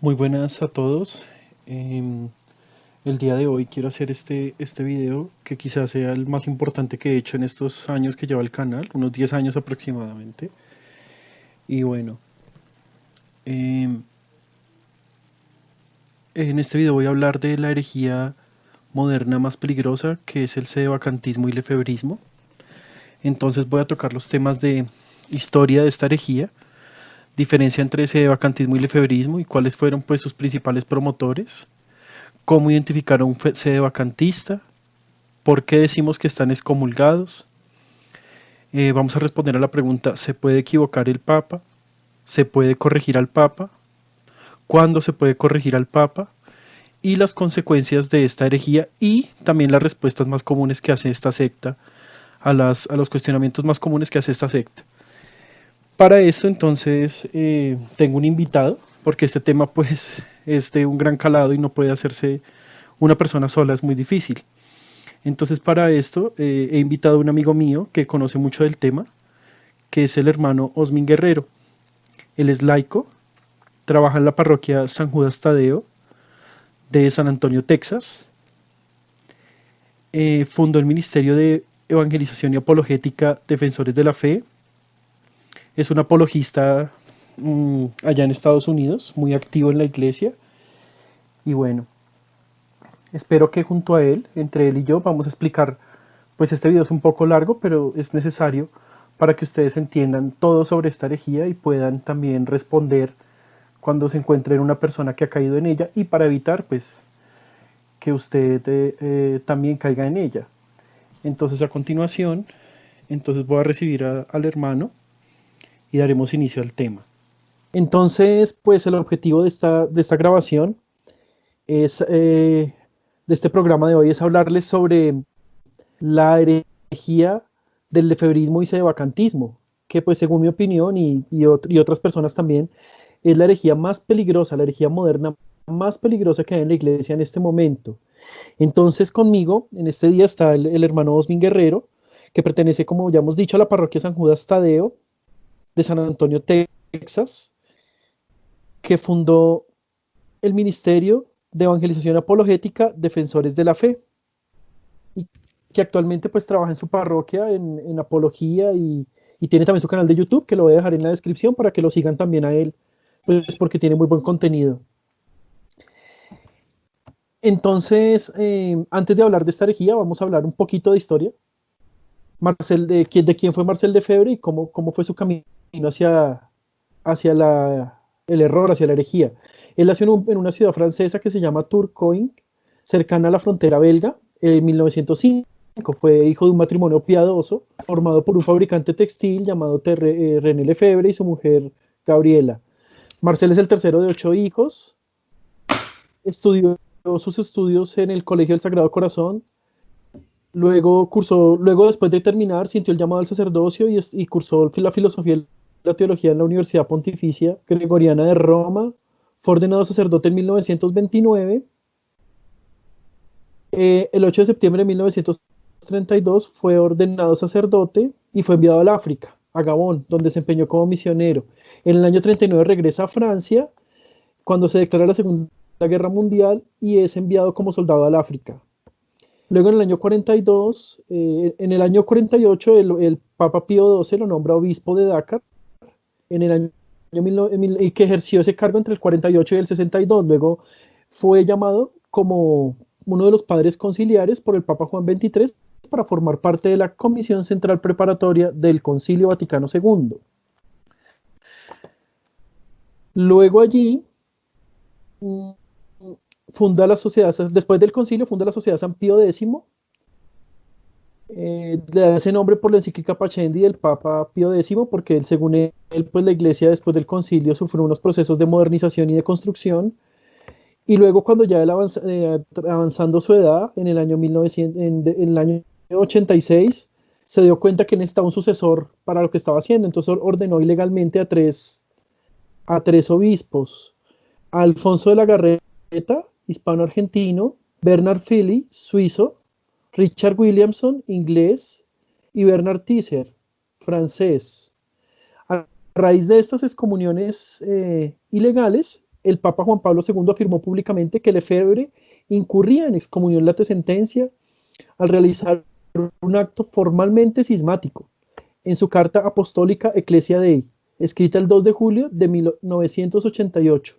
Muy buenas a todos. Em, el día de hoy quiero hacer este video que quizás sea el más importante que he hecho en estos años que lleva el canal, unos 10 años aproximadamente. Y bueno, em, en este video voy a hablar de la herejía moderna más peligrosa, que es el sedevacantismo y lefebrismo. Entonces voy a tocar los temas de historia de esta herejía, diferencia entre sedevacantismo y lefebrismo y cuáles fueron pues sus principales promotores, cómo identificar a un sedevacantista, ¿por qué decimos que están excomulgados? Vamos a responder a la pregunta, ¿se puede equivocar el Papa? ¿Se puede corregir al Papa? ¿Cuándo se puede corregir al Papa? Y las consecuencias de esta herejía y también las respuestas más comunes que hace esta secta a los cuestionamientos más comunes que hace esta secta. Para esto entonces tengo un invitado, porque este tema pues es de un gran calado y no puede hacerse una persona sola, es muy difícil. Entonces para esto he invitado a un amigo mío que conoce mucho del tema, que es el hermano Osmin Guerrero. Él es laico, trabaja en la parroquia San Judas Tadeo de San Antonio, Texas. Fundó el Ministerio de Evangelización y Apologética Defensores de la Fe. Es un apologista allá en Estados Unidos, muy activo en la iglesia. Y bueno, espero que junto a él, entre él y yo, vamos a explicar, pues este video es un poco largo, pero es necesario para que ustedes entiendan todo sobre esta herejía y puedan también responder cuando se encuentren una persona que ha caído en ella y para evitar pues que usted también caiga en ella. Entonces a continuación, entonces voy a recibir al hermano y daremos inicio al tema. Entonces, pues el objetivo de esta grabación es, de este programa de hoy, es hablarles sobre la herejía del lefebrismo y sedevacantismo, que pues según mi opinión y otras personas también, es la herejía más peligrosa, la herejía moderna más peligrosa que hay en la iglesia en este momento. Entonces conmigo en este día está el hermano Osmin Guerrero, que pertenece, como ya hemos dicho, a la parroquia San Judas Tadeo de San Antonio, Texas, que fundó el Ministerio de Evangelización Apologética Defensores de la Fe y que actualmente pues trabaja en su parroquia en apología y tiene también su canal de YouTube, que lo voy a dejar en la descripción para que lo sigan también a él, pues porque tiene muy buen contenido. Entonces, antes de hablar de esta herejía, vamos a hablar un poquito de historia. Marcel, de quién fue Marcel Lefebvre y cómo fue su camino hacia el error, hacia la herejía. Él nació en una ciudad francesa que se llama Tourcoing, cercana a la frontera belga, en 1905. Fue hijo de un matrimonio piadoso formado por un fabricante textil llamado René Lefebvre y su mujer Gabriela. Marcel es el tercero de 8 hijos. Estudió sus estudios en el Colegio del Sagrado Corazón. Luego después de terminar, sintió el llamado al sacerdocio y cursó la filosofía y la teología en la Universidad Pontificia Gregoriana de Roma. Fue ordenado sacerdote en 1929. El 8 de septiembre de 1932 fue ordenado sacerdote y fue enviado al África, a Gabón, donde se empeñó como misionero. En el año 39 regresa a Francia, cuando se declara la Segunda Guerra Mundial, y es enviado como soldado al África. Luego en el año 42, en el año 48, el Papa Pío XII lo nombra obispo de Dakar, en el año y que ejerció ese cargo entre el 48 y el 62. Luego fue llamado como uno de los padres conciliares por el Papa Juan XXIII para formar parte de la Comisión Central Preparatoria del Concilio Vaticano II. Luego allí funda la sociedad, después del concilio funda la Sociedad San Pío X, le da ese nombre por la encíclica Pacendi del Papa Pío X, porque él, según él, pues la iglesia después del concilio sufrió unos procesos de modernización y de construcción, y luego cuando ya él avanzando su edad, en el año 1900, en el año 86, se dio cuenta que necesitaba un sucesor para lo que estaba haciendo, entonces ordenó ilegalmente a tres obispos: Alfonso de la Garreta, hispano-argentino; Bernard Philly, suizo; Richard Williamson, inglés; y Bernard Tisser, francés. A raíz de estas excomuniones ilegales, el Papa Juan Pablo II afirmó públicamente que Lefebvre incurría en excomunión late sentencia al realizar un acto formalmente cismático en su carta apostólica Ecclesia Dei, escrita el 2 de julio de 1988.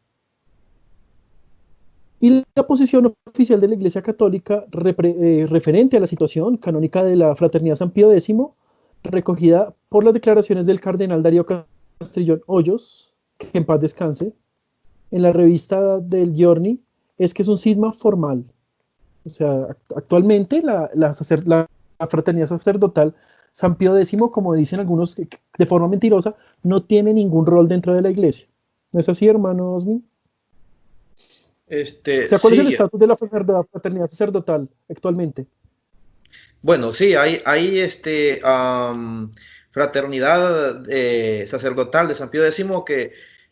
Y la posición oficial de la Iglesia Católica referente a la situación canónica de la Fraternidad San Pío X, recogida por las declaraciones del cardenal Darío Castrillón Hoyos, que en paz descanse, en la revista del Giorni, es que es un cisma formal. O sea, actualmente la Fraternidad Sacerdotal San Pío X, como dicen algunos de forma mentirosa, no tiene ningún rol dentro de la Iglesia. ¿No es así, hermano Osmin? O sea, ¿cuál es el Sí, estatus de la fraternidad sacerdotal actualmente? bueno, sí, hay fraternidad sacerdotal de San Pío X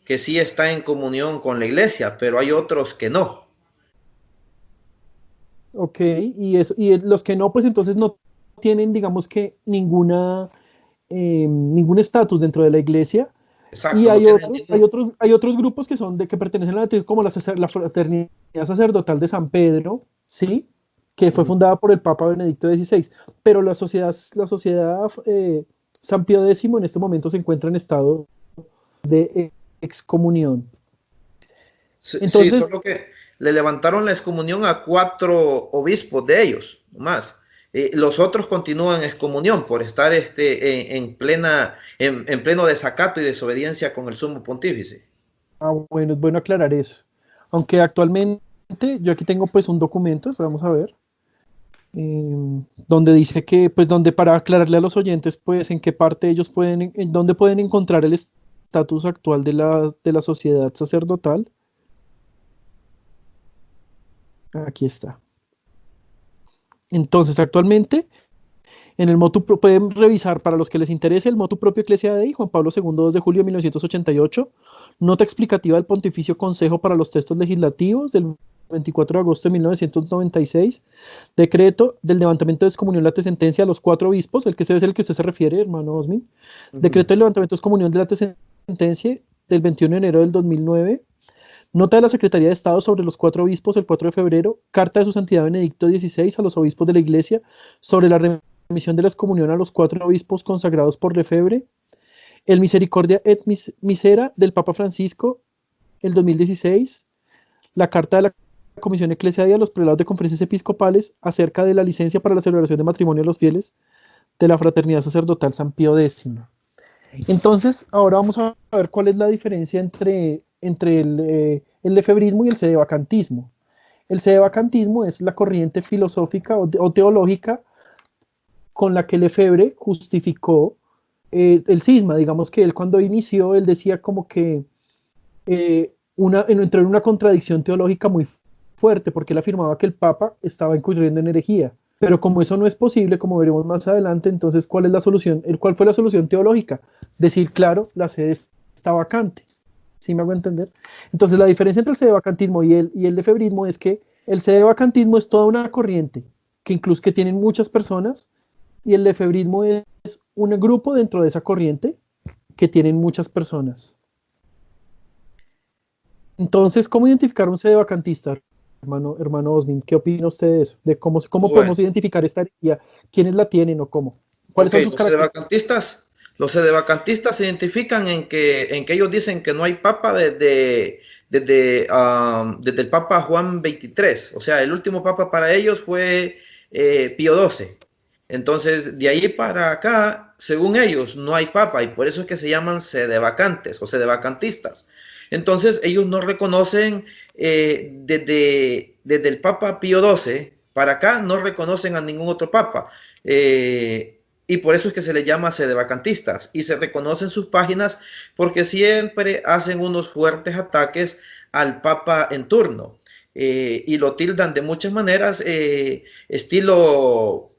que sí está en comunión con la iglesia, pero hay otros que no. Ok, y los que no, pues entonces no tienen, digamos que, ningún estatus dentro de la iglesia. Y Exacto, no tienen ningún... hay otros grupos que son que pertenecen a como la Fraternidad Sacerdotal de San Pedro, ¿sí? Que fue Ujú. fundada por el Papa Benedicto XVI. Pero la sociedad San Pío X en este momento se encuentra en estado de excomunión. Sí, sí, Entonces, solo que le levantaron la excomunión a 4 obispos de ellos, más. Los otros continúan en excomunión por estar en pleno desacato y desobediencia con el sumo pontífice. bueno, es bueno aclarar eso. Aunque actualmente yo aquí tengo pues un documento, vamos a ver, donde dice que, pues donde para aclararle a los oyentes, pues en qué parte ellos pueden, en dónde pueden encontrar el estatus actual de la sociedad sacerdotal. Aquí está. Entonces, actualmente, en el pueden revisar para los que les interese el motu propio Ecclesia Dei, Juan Pablo II, 2 de julio de 1988, nota explicativa del Pontificio Consejo para los Textos Legislativos del 24 de agosto de 1996, decreto del levantamiento de excomunión late sentencia a los 4 obispos, el que es el que usted se refiere, hermano Osmin, Ujú. decreto del levantamiento de excomunión de late sentencia del 21 de enero del 2009, nota de la Secretaría de Estado sobre los 4 obispos el 4 de febrero, carta de su santidad Benedicto XVI a los obispos de la Iglesia sobre la remisión de la excomunión a los 4 obispos consagrados por Lefebvre, el Misericordia et Misera del Papa Francisco el 2016, la carta de la Comisión Eclesiástica a los prelados de conferencias episcopales acerca de la licencia para la celebración de matrimonio de los fieles de la Fraternidad Sacerdotal San Pío X. Entonces, ahora vamos a ver cuál es la diferencia entre el lefebrismo y el sedevacantismo. El sedevacantismo es la corriente filosófica o teológica con la que Lefebvre justificó el cisma. Digamos que él cuando inició, él decía como que entró en una contradicción teológica muy fuerte, porque él afirmaba que el Papa estaba incurriendo en herejía. Pero como eso no es posible, como veremos más adelante, entonces, ¿cuál es la solución? ¿Cuál fue la solución teológica? Decir, claro, la sede está vacante. ¿Sí me hago entender? Entonces, la diferencia entre el sedevacantismo y el lefebrismo es que el sedevacantismo es toda una corriente que incluso que tienen muchas personas y el lefebrismo es un grupo dentro de esa corriente que tienen muchas personas. Entonces, ¿cómo identificar un sedevacantista, hermano Osmin? ¿Qué opina usted de eso? De cómo Bueno, podemos identificar esta herejía, quiénes la tienen o cómo. ¿Cuáles ok, son sus características? los sedevacantistas se identifican en que ellos dicen que no hay papa desde el Papa Juan XXIII. O sea, el último papa para ellos fue Pío XII. Entonces, de ahí para acá, según ellos, no hay papa y por eso es que se llaman sedevacantes o sedevacantistas. Entonces, ellos no reconocen desde el Papa Pío XII para acá, no reconocen a ningún otro papa. Y por eso es que se le llama sedevacantistas y se reconocen sus páginas porque siempre hacen unos fuertes ataques al Papa en turno y lo tildan de muchas maneras, estilo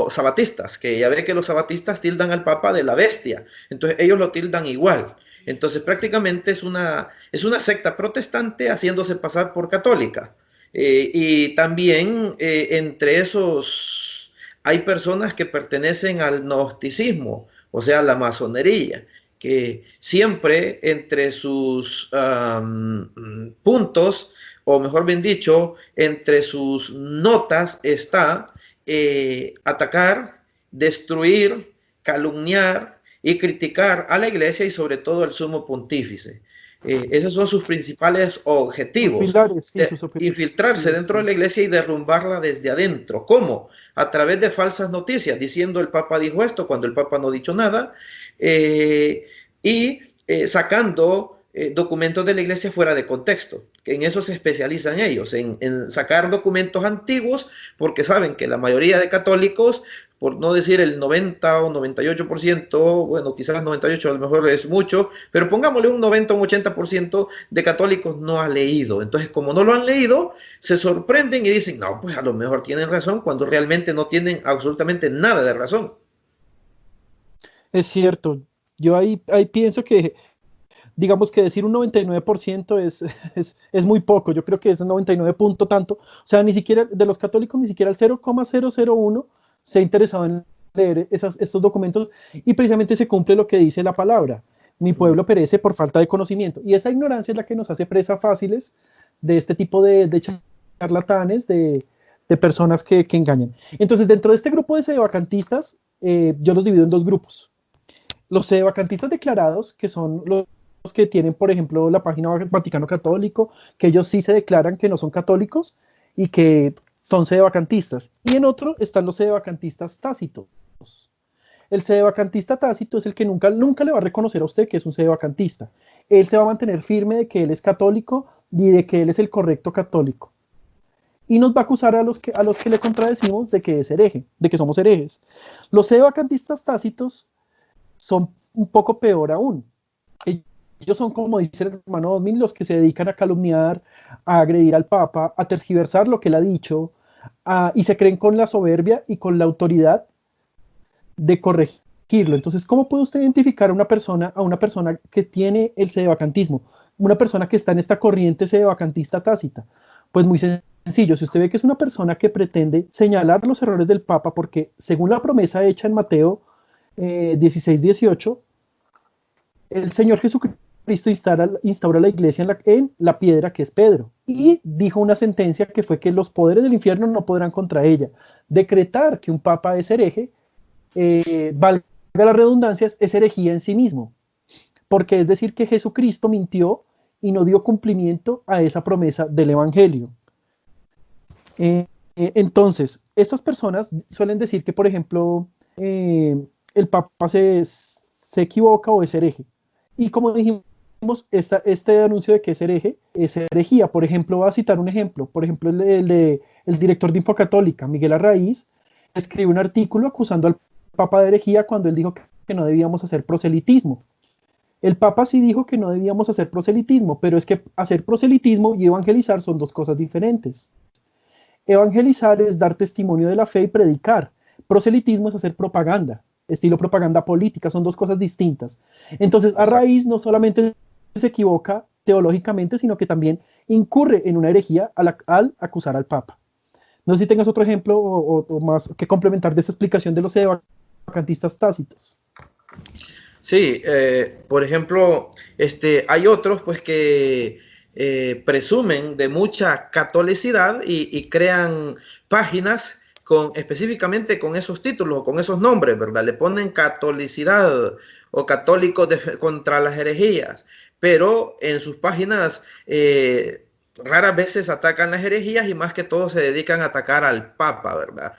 sabatistas, que ya ve que los sabatistas tildan al Papa de la bestia, entonces ellos lo tildan igual. Entonces prácticamente es una secta protestante haciéndose pasar por católica. Y también entre esos hay personas que pertenecen al gnosticismo, o sea, la masonería. que siempre entre sus puntos, o mejor bien dicho, entre sus notas está atacar, destruir, calumniar y criticar a la iglesia y sobre todo al sumo pontífice. Esos son sus principales Sus objetivos, pilares, sí, de sus infiltrarse objetivos, dentro de sí. la iglesia y derrumbarla desde adentro. ¿Cómo? A través de falsas noticias, diciendo el Papa dijo esto cuando el Papa no ha dicho nada, y sacando documentos de la iglesia fuera de contexto, que en eso se especializan ellos, en sacar documentos antiguos, porque saben que la mayoría de católicos, por no decir el 90 o 98%, bueno, quizás 98 a lo mejor es mucho, pero pongámosle un 90 o un 80% de católicos no ha leído. Entonces, como no lo han leído, se sorprenden y dicen, no, pues a lo mejor tienen razón, cuando realmente no tienen absolutamente nada de razón. Es cierto. Yo ahí pienso que, digamos que decir un 99% es muy poco. Yo creo que es un 99 punto tanto. O sea, ni siquiera de los católicos, ni siquiera el 0,001 se ha interesado en leer estos documentos y precisamente se cumple lo que dice la palabra. Mi pueblo perece por falta de conocimiento. Y esa ignorancia es la que nos hace presa fáciles de este tipo de charlatanes, de personas que engañan. Entonces, dentro de este grupo de sedevacantistas, yo los divido en dos grupos. Los sedevacantistas declarados, que son los que tienen, por ejemplo, la página Vaticano Católico, que ellos sí se declaran que no son católicos y que son sedevacantistas. Y en otro están los sedevacantistas tácitos. El sedevacantista tácito es el que nunca le va a reconocer a usted que es un sedevacantista. Él se va a mantener firme de que él es católico y de que él es el correcto católico. Y nos va a acusar a los que le contradecimos de que es hereje, de que somos herejes. Los sedevacantistas tácitos son un poco peor aún. Ellos son, como dice el hermano Osmin, los que se dedican a calumniar, a agredir al Papa, a tergiversar lo que él ha dicho, y se creen con la soberbia y con la autoridad de corregirlo. Entonces, ¿cómo puede usted identificar a una persona que tiene el sedevacantismo? Una persona que está en esta corriente sedevacantista tácita. Pues muy sencillo, si usted ve que es una persona que pretende señalar los errores del Papa, porque según la promesa hecha en Mateo 16-18, el Señor Jesucristo instaura la iglesia en la piedra que es Pedro y dijo una sentencia que fue que los poderes del infierno no podrán contra ella. Decretar que un papa es hereje, valga la redundancia, es herejía en sí mismo, porque es decir que Jesucristo mintió y no dio cumplimiento a esa promesa del Evangelio. Entonces, estas personas suelen decir que, por ejemplo, el Papa se equivoca o es hereje. Y como dijimos, este anuncio de que es hereje es herejía. Por ejemplo, voy a citar un ejemplo. Por ejemplo, el director de Infocatólica, Miguel Arraiz, escribe un artículo acusando al Papa de herejía cuando él dijo que no debíamos hacer proselitismo. El Papa sí dijo que no debíamos hacer proselitismo, pero es que hacer proselitismo y evangelizar son dos cosas diferentes. Evangelizar es dar testimonio de la fe y predicar. Proselitismo es hacer propaganda, estilo propaganda política, son dos cosas distintas. Entonces, Arraiz no solamente se equivoca teológicamente, sino que también incurre en una herejía al acusar al Papa. No sé si tengas otro ejemplo o más que complementar de esta explicación de los sedevacantistas tácitos. Sí, por ejemplo, hay otros pues que presumen de mucha catolicidad y crean páginas específicamente con esos títulos o con esos nombres, ¿verdad? Le ponen catolicidad o católicos contra las herejías, pero en sus páginas raras veces atacan las herejías y más que todo se dedican a atacar al Papa, ¿verdad?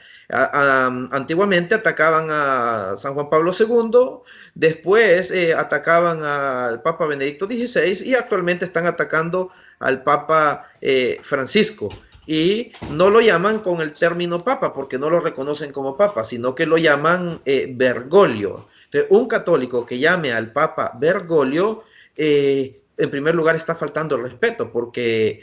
Antiguamente atacaban a San Juan Pablo II, después atacaban al Papa Benedicto XVI y actualmente están atacando al Papa Francisco. Y no lo llaman con el término papa porque no lo reconocen como papa, sino que lo llaman Bergoglio. Entonces, un católico que llame al Papa Bergoglio, en primer lugar está faltando el respeto porque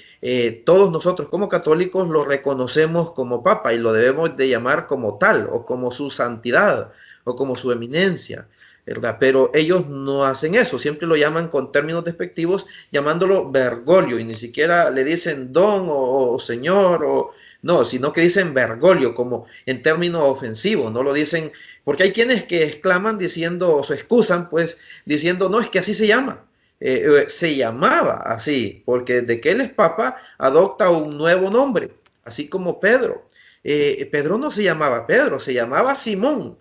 todos nosotros como católicos lo reconocemos como papa y lo debemos de llamar como tal o como su santidad o como su eminencia. ¿verdad? Pero ellos no hacen eso, siempre lo llaman con términos despectivos, llamándolo Bergoglio, y ni siquiera le dicen don o señor, o no, sino que dicen Bergoglio, como en términos ofensivos, no lo dicen, porque hay quienes que exclaman diciendo, o se excusan, pues, diciendo, no, es que así se llama. Se llamaba así, porque desde que él es papa, adopta un nuevo nombre, así como Pedro. Pedro no se llamaba Pedro, se llamaba Simón.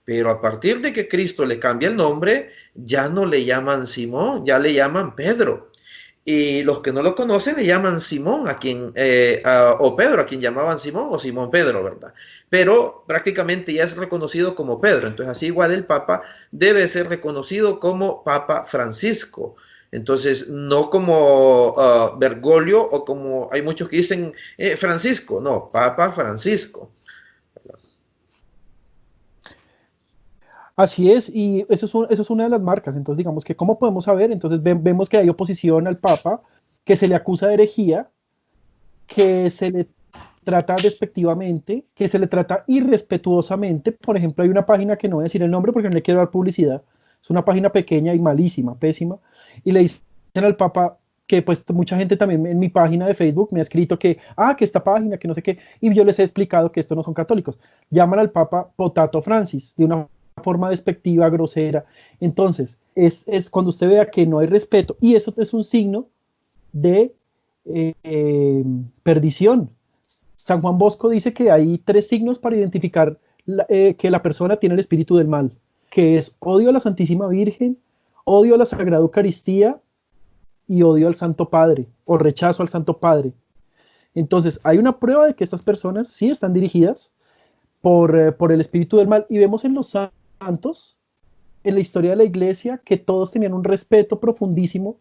Pero a partir de que Cristo le cambia el nombre, ya no le llaman Simón, ya le llaman Pedro. Y los que no lo conocen le llaman Simón, o Pedro, a quien llamaban Simón o Simón Pedro, ¿verdad? Pero prácticamente ya es reconocido como Pedro. Entonces, así igual el Papa debe ser reconocido como Papa Francisco. Entonces, no como Bergoglio o como hay muchos que dicen Francisco, no, Papa Francisco. Así es, y eso es una de las marcas. Entonces, digamos que, ¿cómo podemos saber? Entonces, vemos que hay oposición al Papa, que se le acusa de herejía, que se le trata despectivamente, que se le trata irrespetuosamente. Por ejemplo, hay una página que no voy a decir el nombre porque no le quiero dar publicidad. Es una página pequeña y malísima, pésima. Y le dicen al Papa que pues mucha gente también en mi página de Facebook me ha escrito que esta página, que no sé qué, y yo les he explicado que estos no son católicos. Llaman al Papa Potato Francis, de una forma despectiva, grosera. Entonces, es cuando usted vea que no hay respeto, y eso es un signo de perdición. San Juan Bosco dice que hay 3 signos para identificar que la persona tiene el espíritu del mal, que es odio a la Santísima Virgen, odio a la Sagrada Eucaristía y odio al Santo Padre, o rechazo al Santo Padre. Entonces, hay una prueba de que estas personas sí están dirigidas por el espíritu del mal, y vemos en los santos, en la historia de la iglesia, que todos tenían un respeto profundísimo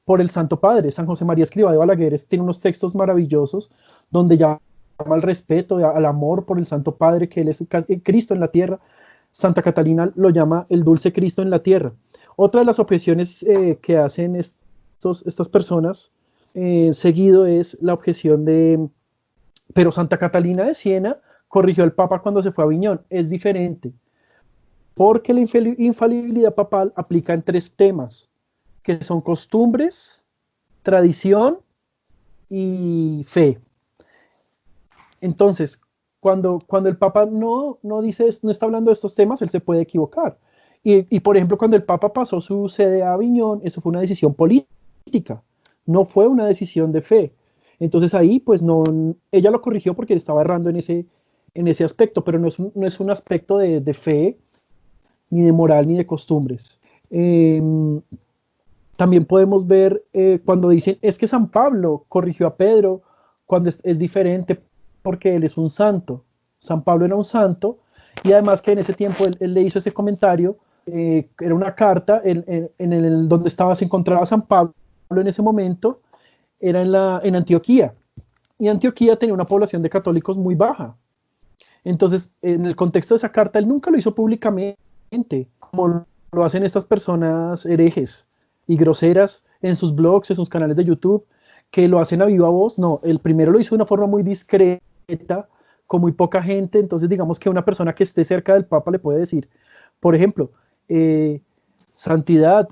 por el Santo Padre. San José María Escrivá de Balaguer tiene unos textos maravillosos donde llama al respeto, al amor por el Santo Padre, que Él es Cristo en la tierra. Santa Catalina lo llama el dulce Cristo en la tierra. Otra de las objeciones que hacen estas personas seguido es la objeción de, pero Santa Catalina de Siena corrigió al Papa cuando se fue a Aviñón. Es diferente, porque la infalibilidad papal aplica en 3 temas, que son costumbres, tradición y fe. Entonces, cuando el Papa no dice, no está hablando de estos temas, él se puede equivocar. Y por ejemplo, cuando el Papa pasó su sede a Aviñón, eso fue una decisión política, no fue una decisión de fe. Entonces ahí, pues no, ella lo corrigió porque él estaba errando en ese aspecto, pero no es un aspecto de fe, ni de moral, ni de costumbres. También podemos ver cuando dicen, es que San Pablo corrigió a Pedro, cuando es diferente porque él es un santo. San Pablo era un santo, y además que en ese tiempo él le hizo ese comentario, era una carta donde se encontraba San Pablo en ese momento, era en Antioquía, y Antioquía tenía una población de católicos muy baja. Entonces, en el contexto de esa carta, él nunca lo hizo públicamente, como lo hacen estas personas herejes y groseras en sus blogs, en sus canales de YouTube, que lo hacen a viva voz. No, el primero lo hizo de una forma muy discreta, con muy poca gente. Entonces, digamos que una persona que esté cerca del Papa le puede decir, por ejemplo, santidad,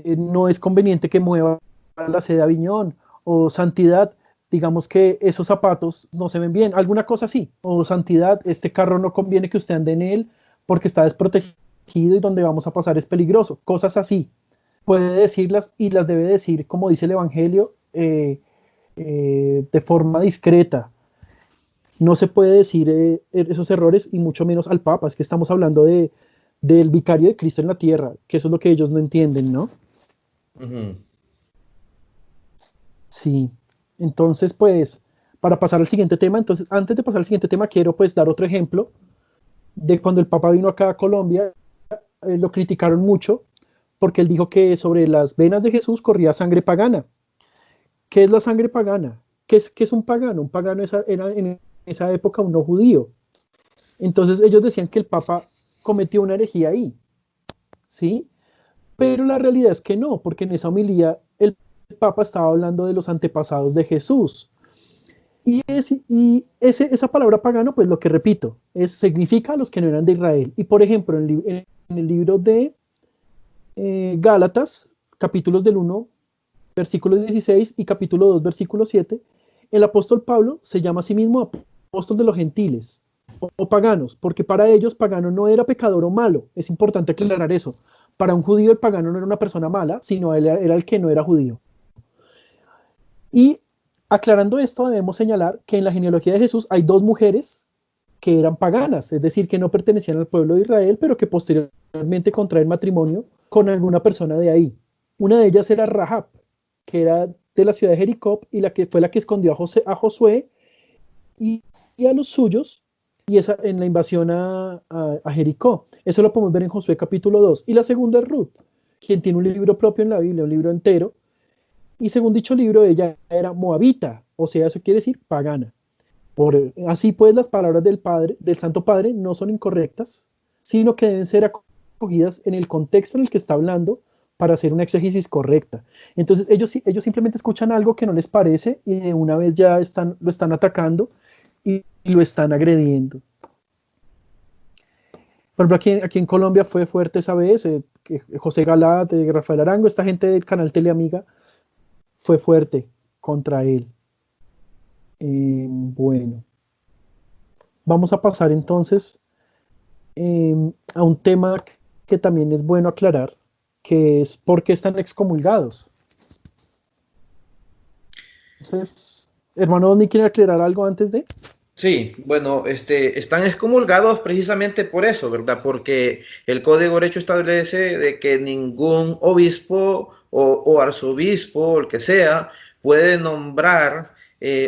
no es conveniente que mueva la sede a Aviñón, o santidad, digamos que esos zapatos no se ven bien, alguna cosa así, o santidad, este carro no conviene que usted ande en él porque está desprotegido y donde vamos a pasar es peligroso, cosas así. Puede decirlas y las debe decir, como dice el Evangelio, de forma discreta. No se puede decir esos errores, y mucho menos al Papa. Es que estamos hablando del vicario de Cristo en la tierra, que eso es lo que ellos no entienden, ¿no? Uh-huh. Sí. Entonces, pues, para pasar al siguiente tema, entonces, antes de pasar al siguiente tema, quiero pues dar otro ejemplo de cuando el Papa vino acá a Colombia. Lo criticaron mucho porque él dijo que sobre las venas de Jesús corría sangre pagana. ¿Qué es la sangre pagana? ¿Qué es un pagano? Un pagano era en esa época un no judío. Entonces ellos decían que el Papa cometió una herejía ahí, ¿sí? Pero la realidad es que no, porque en esa homilía el Papa estaba hablando de los antepasados de Jesús. Esa palabra pagano, pues lo que repito, significa a los que no eran de Israel. Y por ejemplo, en el libro de Gálatas, capítulos del 1, versículo 16 y capítulo 2, versículo 7, el apóstol Pablo se llama a sí mismo apóstol de los gentiles o paganos, porque para ellos pagano no era pecador o malo. Es importante aclarar eso. Para un judío el pagano no era una persona mala, sino él era el que no era judío. Y aclarando esto, debemos señalar que en la genealogía de Jesús hay dos mujeres que eran paganas, es decir, que no pertenecían al pueblo de Israel, pero que posteriormente contraen matrimonio con alguna persona de ahí. Una de ellas era Rahab, que era de la ciudad de Jericó y la que fue la que escondió a Josué y a los suyos y esa, en la invasión a Jericó. Eso lo podemos ver en Josué capítulo 2. Y la segunda es Ruth, quien tiene un libro propio en la Biblia, un libro entero. Y según dicho libro, ella era moabita, o sea, eso quiere decir pagana. Así pues, las palabras del Padre, del Santo Padre, no son incorrectas, sino que deben ser acogidas en el contexto en el que está hablando para hacer una exégesis correcta. Entonces, ellos simplemente escuchan algo que no les parece y de una vez ya lo están atacando y lo están agrediendo. Por ejemplo, aquí en Colombia fue fuerte esa vez, que José Galat, Rafael Arango, esta gente del canal Teleamiga, fue fuerte contra él. Bueno, vamos a pasar entonces a un tema que también es bueno aclarar, que es por qué están excomulgados. Entonces, hermano, ¿ni quiere aclarar algo antes de? Sí, bueno, están excomulgados precisamente por eso, ¿verdad? Porque el Código de Derecho establece de que ningún obispo o arzobispo, o el que sea, puede nombrar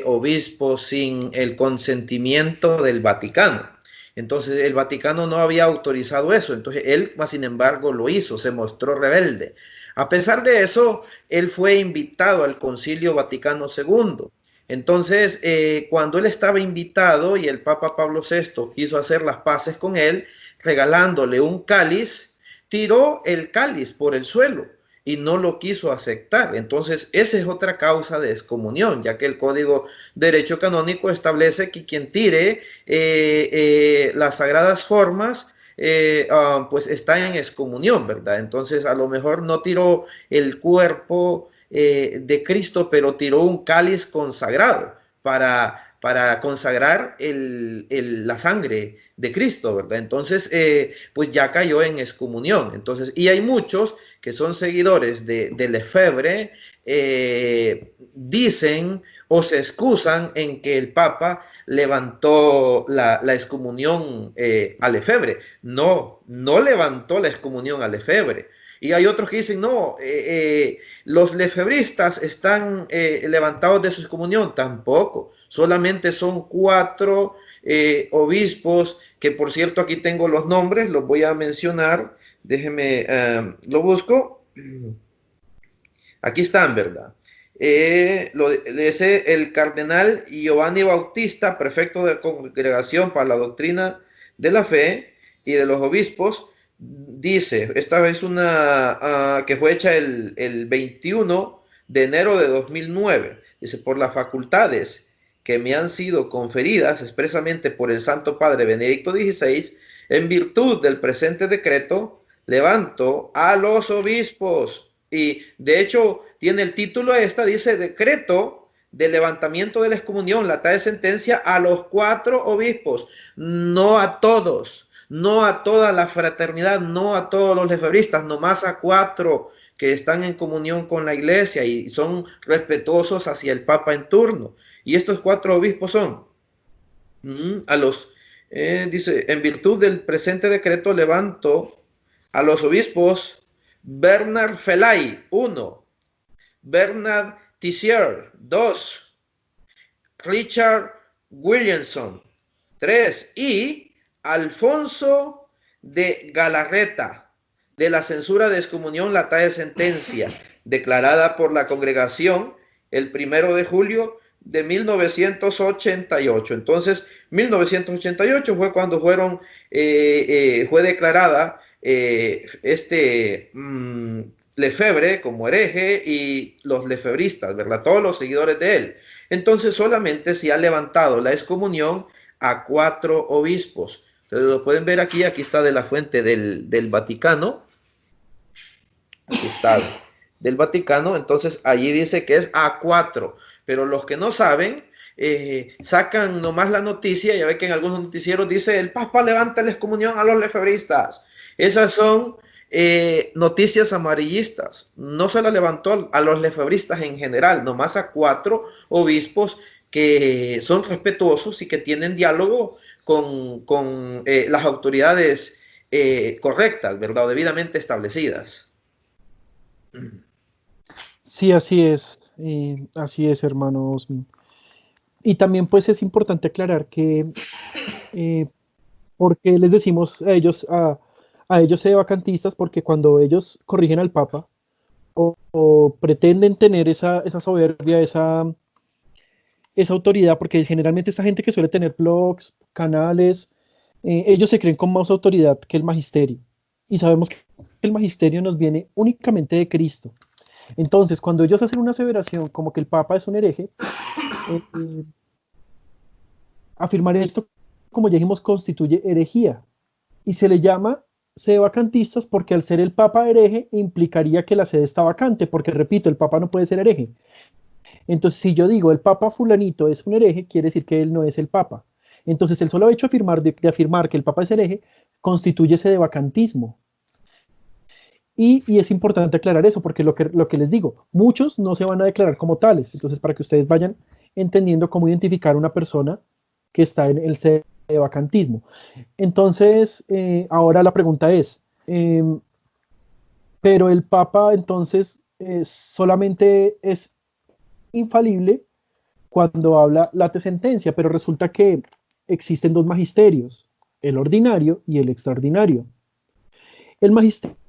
obispo sin el consentimiento del Vaticano. Entonces, el Vaticano no había autorizado eso, entonces él, más sin embargo, lo hizo, se mostró rebelde. A pesar de eso, él fue invitado al Concilio Vaticano II. Entonces, cuando él estaba invitado y el Papa Pablo VI quiso hacer las paces con él, regalándole un cáliz, tiró el cáliz por el suelo y no lo quiso aceptar. Entonces, esa es otra causa de excomunión, ya que el Código de Derecho Canónico establece que quien tire las sagradas formas, pues está en excomunión, ¿verdad? Entonces, a lo mejor no tiró el cuerpo de Cristo, pero tiró un cáliz consagrado para consagrar la sangre de Cristo, ¿verdad? Entonces, pues ya cayó en excomunión. Entonces, y hay muchos que son seguidores de Lefebvre, dicen o se excusan en que el Papa levantó la excomunión a Lefebvre. No, no levantó la excomunión a Lefebvre. Y hay otros que dicen, no, los lefebristas están levantados de su excomunión. Tampoco, solamente son 4 obispos, que por cierto aquí tengo los nombres, los voy a mencionar, déjenme, lo busco. Aquí están, ¿verdad? Dice el cardenal Giovanni Bautista, prefecto de Congregación para la Doctrina de la Fe y de los Obispos, dice, esta es una que fue hecha el 21 de enero de 2009, dice, por las facultades que me han sido conferidas expresamente por el Santo Padre Benedicto XVI, en virtud del presente decreto, levanto a los obispos. Y de hecho tiene el título dice decreto de levantamiento de la excomunión, la tal sentencia a los 4 obispos, no a todos, no a toda la fraternidad, no a todos los lefebristas, nomás a 4 que están en comunión con la iglesia y son respetuosos hacia el Papa en turno. Y estos 4 obispos son a los, dice, en virtud del presente decreto levanto a los obispos Bernard Felay, 1, Bernard Tissier, 2, Richard Williamson, 3 y Alfonso de Galarreta, de la censura de excomunión, la tal sentencia, declarada por la congregación el 1 de julio de 1988. Entonces, 1988 fue cuando fue declarada Lefebvre como hereje y los lefebristas, ¿verdad? Todos los seguidores de él. Entonces solamente se ha levantado la excomunión a 4 obispos. Entonces lo pueden ver aquí está de la fuente del Vaticano. aquí está, del Vaticano, entonces allí dice que es A4, pero los que no saben, sacan nomás la noticia, ya ve que en algunos noticieros dice, el Papa levanta la excomunión a los lefebristas. Esas son noticias amarillistas. No se la levantó a los lefebristas en general, nomás a 4 obispos que son respetuosos y que tienen diálogo con las autoridades correctas, ¿verdad? O debidamente establecidas. Sí, así es, hermano Osmin. Y también pues es importante aclarar que eh, ¿por qué les decimos a ellos sedevacantistas? Porque cuando ellos corrigen al Papa o pretenden tener esa soberbia, esa autoridad, porque generalmente esta gente que suele tener blogs, canales, ellos se creen con más autoridad que el magisterio. Y sabemos que el magisterio nos viene únicamente de Cristo. Entonces, cuando ellos hacen una aseveración como que el Papa es un hereje, eh, afirmar esto, como ya dijimos, constituye herejía. Y se le llama sede vacantistas porque al ser el Papa hereje implicaría que la sede está vacante, porque repito, el Papa no puede ser hereje. Entonces, si yo digo el Papa fulanito es un hereje, quiere decir que él no es el Papa. Entonces, el solo hecho de afirmar que el Papa es hereje constituye sede vacantismo. Y es importante aclarar eso, porque lo que les digo, muchos no se van a declarar como tales. Entonces, para que ustedes vayan entendiendo cómo identificar una persona que está en el vacantismo. Entonces, ahora la pregunta es, pero el Papa entonces solamente es infalible cuando habla late sentencia, pero resulta que existen dos magisterios, el ordinario y el extraordinario. El magisterio,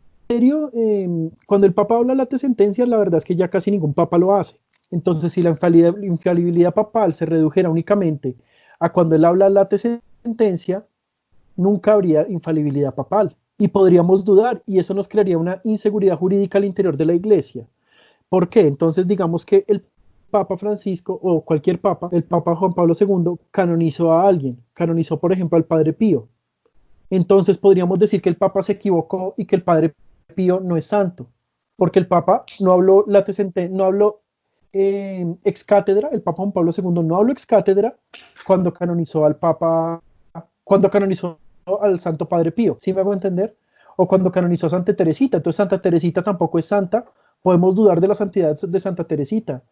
cuando el Papa habla late sentencia, la verdad es que ya casi ningún Papa lo hace. Entonces, si la infalibilidad papal se redujera únicamente a cuando él habla late sentencia, nunca habría infalibilidad papal. Y podríamos dudar, y eso nos crearía una inseguridad jurídica al interior de la Iglesia. ¿Por qué? Entonces, digamos que el Papa Francisco o cualquier Papa, el Papa Juan Pablo II, canonizó a alguien, canonizó, por ejemplo, al Padre Pío. Entonces podríamos decir que el Papa se equivocó y que el Padre Pío no es santo, porque el Papa no habló no habló ex cátedra, el Papa Juan Pablo II no habló ex cátedra cuando canonizó al Papa, cuando canonizó al Santo Padre Pío, ¿sí me hago entender? O cuando canonizó a Santa Teresita, entonces Santa Teresita tampoco es santa, podemos dudar de la santidad de Santa Teresita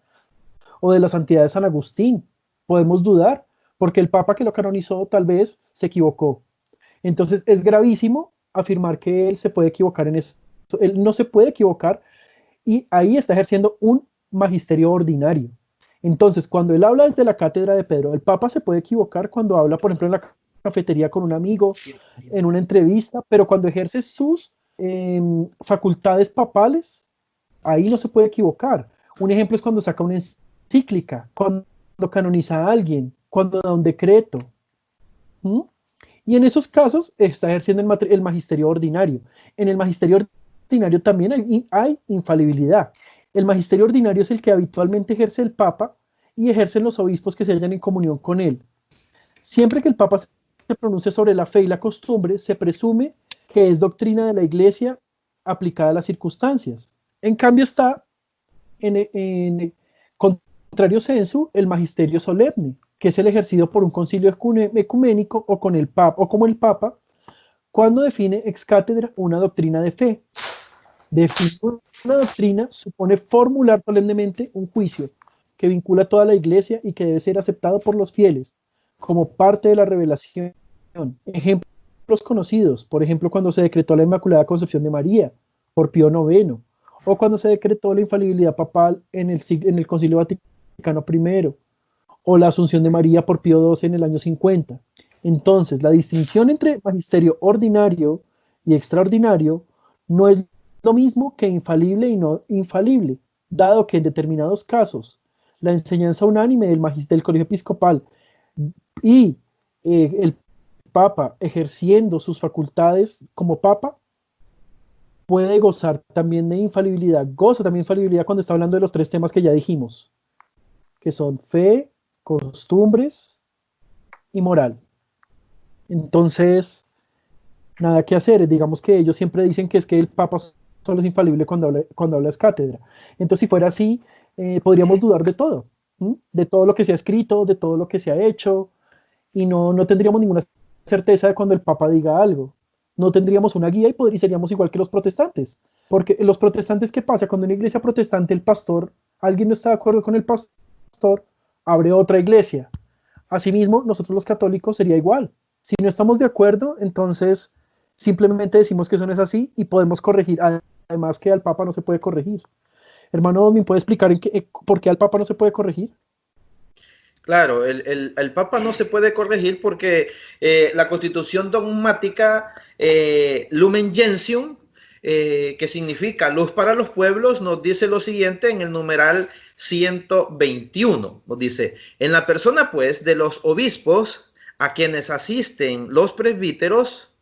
o de la santidad de San Agustín, podemos dudar, porque el Papa que lo canonizó tal vez se equivocó. Entonces es gravísimo afirmar que él se puede equivocar en eso. Él no se puede equivocar y ahí está ejerciendo un magisterio ordinario. Entonces, cuando él habla desde la cátedra de Pedro, el Papa se puede equivocar cuando habla, por ejemplo, en la cafetería con un amigo, en una entrevista, pero cuando ejerce sus facultades papales, ahí no se puede equivocar. Un ejemplo es cuando saca una encíclica, cuando canoniza a alguien, cuando da un decreto. ¿Mm? Y en esos casos está ejerciendo el magisterio ordinario. En el magisterio ordinario también hay infalibilidad. El magisterio ordinario es el que habitualmente ejerce el Papa y ejercen los obispos que se hallan en comunión con él. Siempre que el Papa se pronuncie sobre la fe y la costumbre, se presume que es doctrina de la Iglesia aplicada a las circunstancias. En cambio está en contrario sensu el magisterio solemne, que es el ejercido por un concilio ecuménico o con el Papa o como el Papa, cuando define ex cátedra una doctrina de fe. Definir una doctrina supone formular solemnemente un juicio que vincula a toda la Iglesia y que debe ser aceptado por los fieles como parte de la revelación. Ejemplos conocidos, por ejemplo, cuando se decretó la Inmaculada Concepción de María por Pío IX, o cuando se decretó la infalibilidad papal en el Concilio Vaticano I, o la Asunción de María por Pío XII en el año 50. Entonces, la distinción entre magisterio ordinario y extraordinario no es lo mismo que infalible y no infalible, dado que en determinados casos la enseñanza unánime del Colegio Episcopal y el Papa ejerciendo sus facultades como Papa puede gozar también de infalibilidad, goza también de infalibilidad cuando está hablando de los tres temas que ya dijimos, que son fe, costumbres y moral. Entonces, nada que hacer. Digamos que ellos siempre dicen que es que el Papa solo es infalible cuando habla es cátedra. Entonces, si fuera así, podríamos dudar de todo, ¿m? De todo lo que se ha escrito, de todo lo que se ha hecho, y no tendríamos ninguna certeza de cuando el Papa diga algo. No tendríamos una guía y seríamos igual que los protestantes. Porque los protestantes, ¿qué pasa? Cuando en una iglesia protestante el pastor, alguien no está de acuerdo con el pastor, abre otra iglesia. Asimismo, nosotros los católicos sería igual. Si no estamos de acuerdo, entonces simplemente decimos que eso no es así y podemos corregir. Además que al Papa no se puede corregir. Hermano, ¿me puede explicar por qué al Papa no se puede corregir? Claro, el Papa no se puede corregir porque la Constitución dogmática Lumen Gentium, que significa luz para los pueblos, nos dice lo siguiente en el numeral 121. Nos dice, en la persona pues de los obispos a quienes asisten los presbíteros,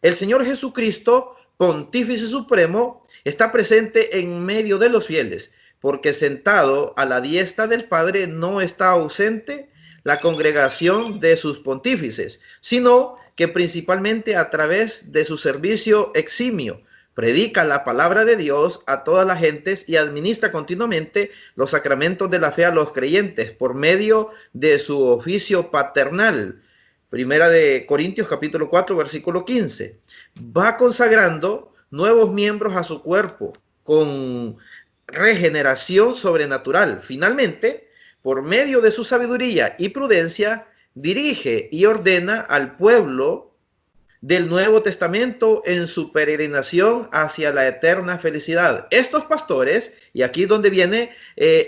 el Señor Jesucristo, Pontífice Supremo, está presente en medio de los fieles, porque sentado a la diestra del Padre no está ausente la congregación de sus pontífices, sino que principalmente a través de su servicio eximio predica la palabra de Dios a todas las gentes y administra continuamente los sacramentos de la fe a los creyentes por medio de su oficio paternal. Primera de Corintios capítulo 4 versículo 15. Va consagrando nuevos miembros a su cuerpo con regeneración sobrenatural. Finalmente, por medio de su sabiduría y prudencia, dirige y ordena al pueblo del Nuevo Testamento en su peregrinación hacia la eterna felicidad. Estos pastores, y aquí es donde viene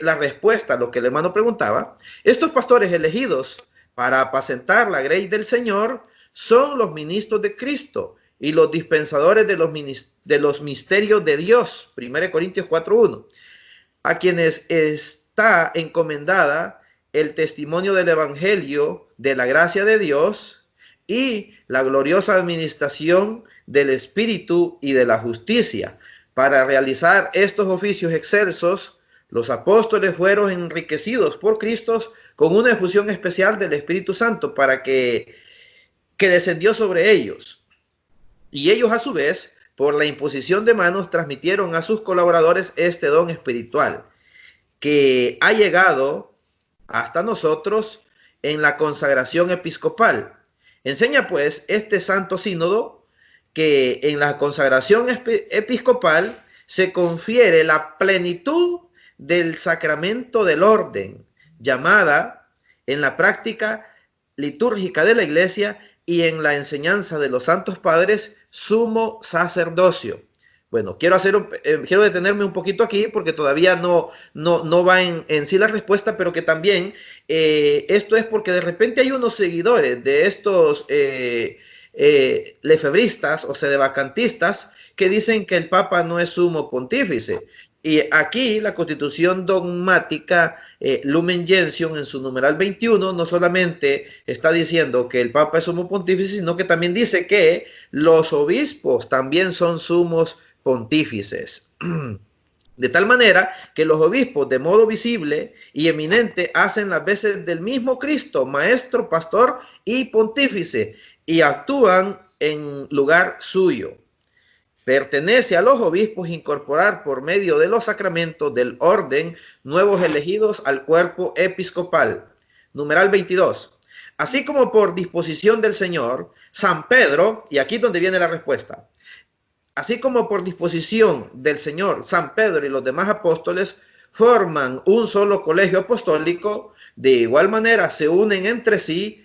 la respuesta a lo que el hermano preguntaba, estos pastores elegidos para apacentar la grey del Señor son los ministros de Cristo y los dispensadores de los misterios de Dios. 1 Corintios 4:1, a quienes está encomendada el testimonio del Evangelio de la gracia de Dios y la gloriosa administración del Espíritu y de la justicia. Para realizar estos oficios excelsos, los apóstoles fueron enriquecidos por Cristo con una efusión especial del Espíritu Santo para que descendió sobre ellos. Y ellos a su vez, por la imposición de manos, transmitieron a sus colaboradores este don espiritual que ha llegado hasta nosotros en la consagración episcopal. Enseña pues este santo sínodo que en la consagración episcopal se confiere la plenitud del sacramento del orden, llamada en la práctica litúrgica de la Iglesia y en la enseñanza de los santos padres, sumo sacerdocio. Bueno, quiero detenerme un poquito aquí porque todavía no va en sí la respuesta, pero que también esto es porque de repente hay unos seguidores de estos lefebristas o sedevacantistas que dicen que el Papa no es sumo pontífice. Y aquí la Constitución dogmática Lumen Gentium en su numeral 21 no solamente está diciendo que el Papa es sumo pontífice, sino que también dice que los obispos también son sumos pontífices. De tal manera que los obispos de modo visible y eminente hacen las veces del mismo Cristo, maestro, pastor y pontífice, y actúan en lugar suyo. Pertenece a los obispos incorporar por medio de los sacramentos del orden nuevos elegidos al cuerpo episcopal. Numeral 22. Así como por disposición del Señor, San Pedro, y aquí es donde viene la respuesta, así como por disposición del Señor, San Pedro y los demás apóstoles forman un solo colegio apostólico, de igual manera se unen entre sí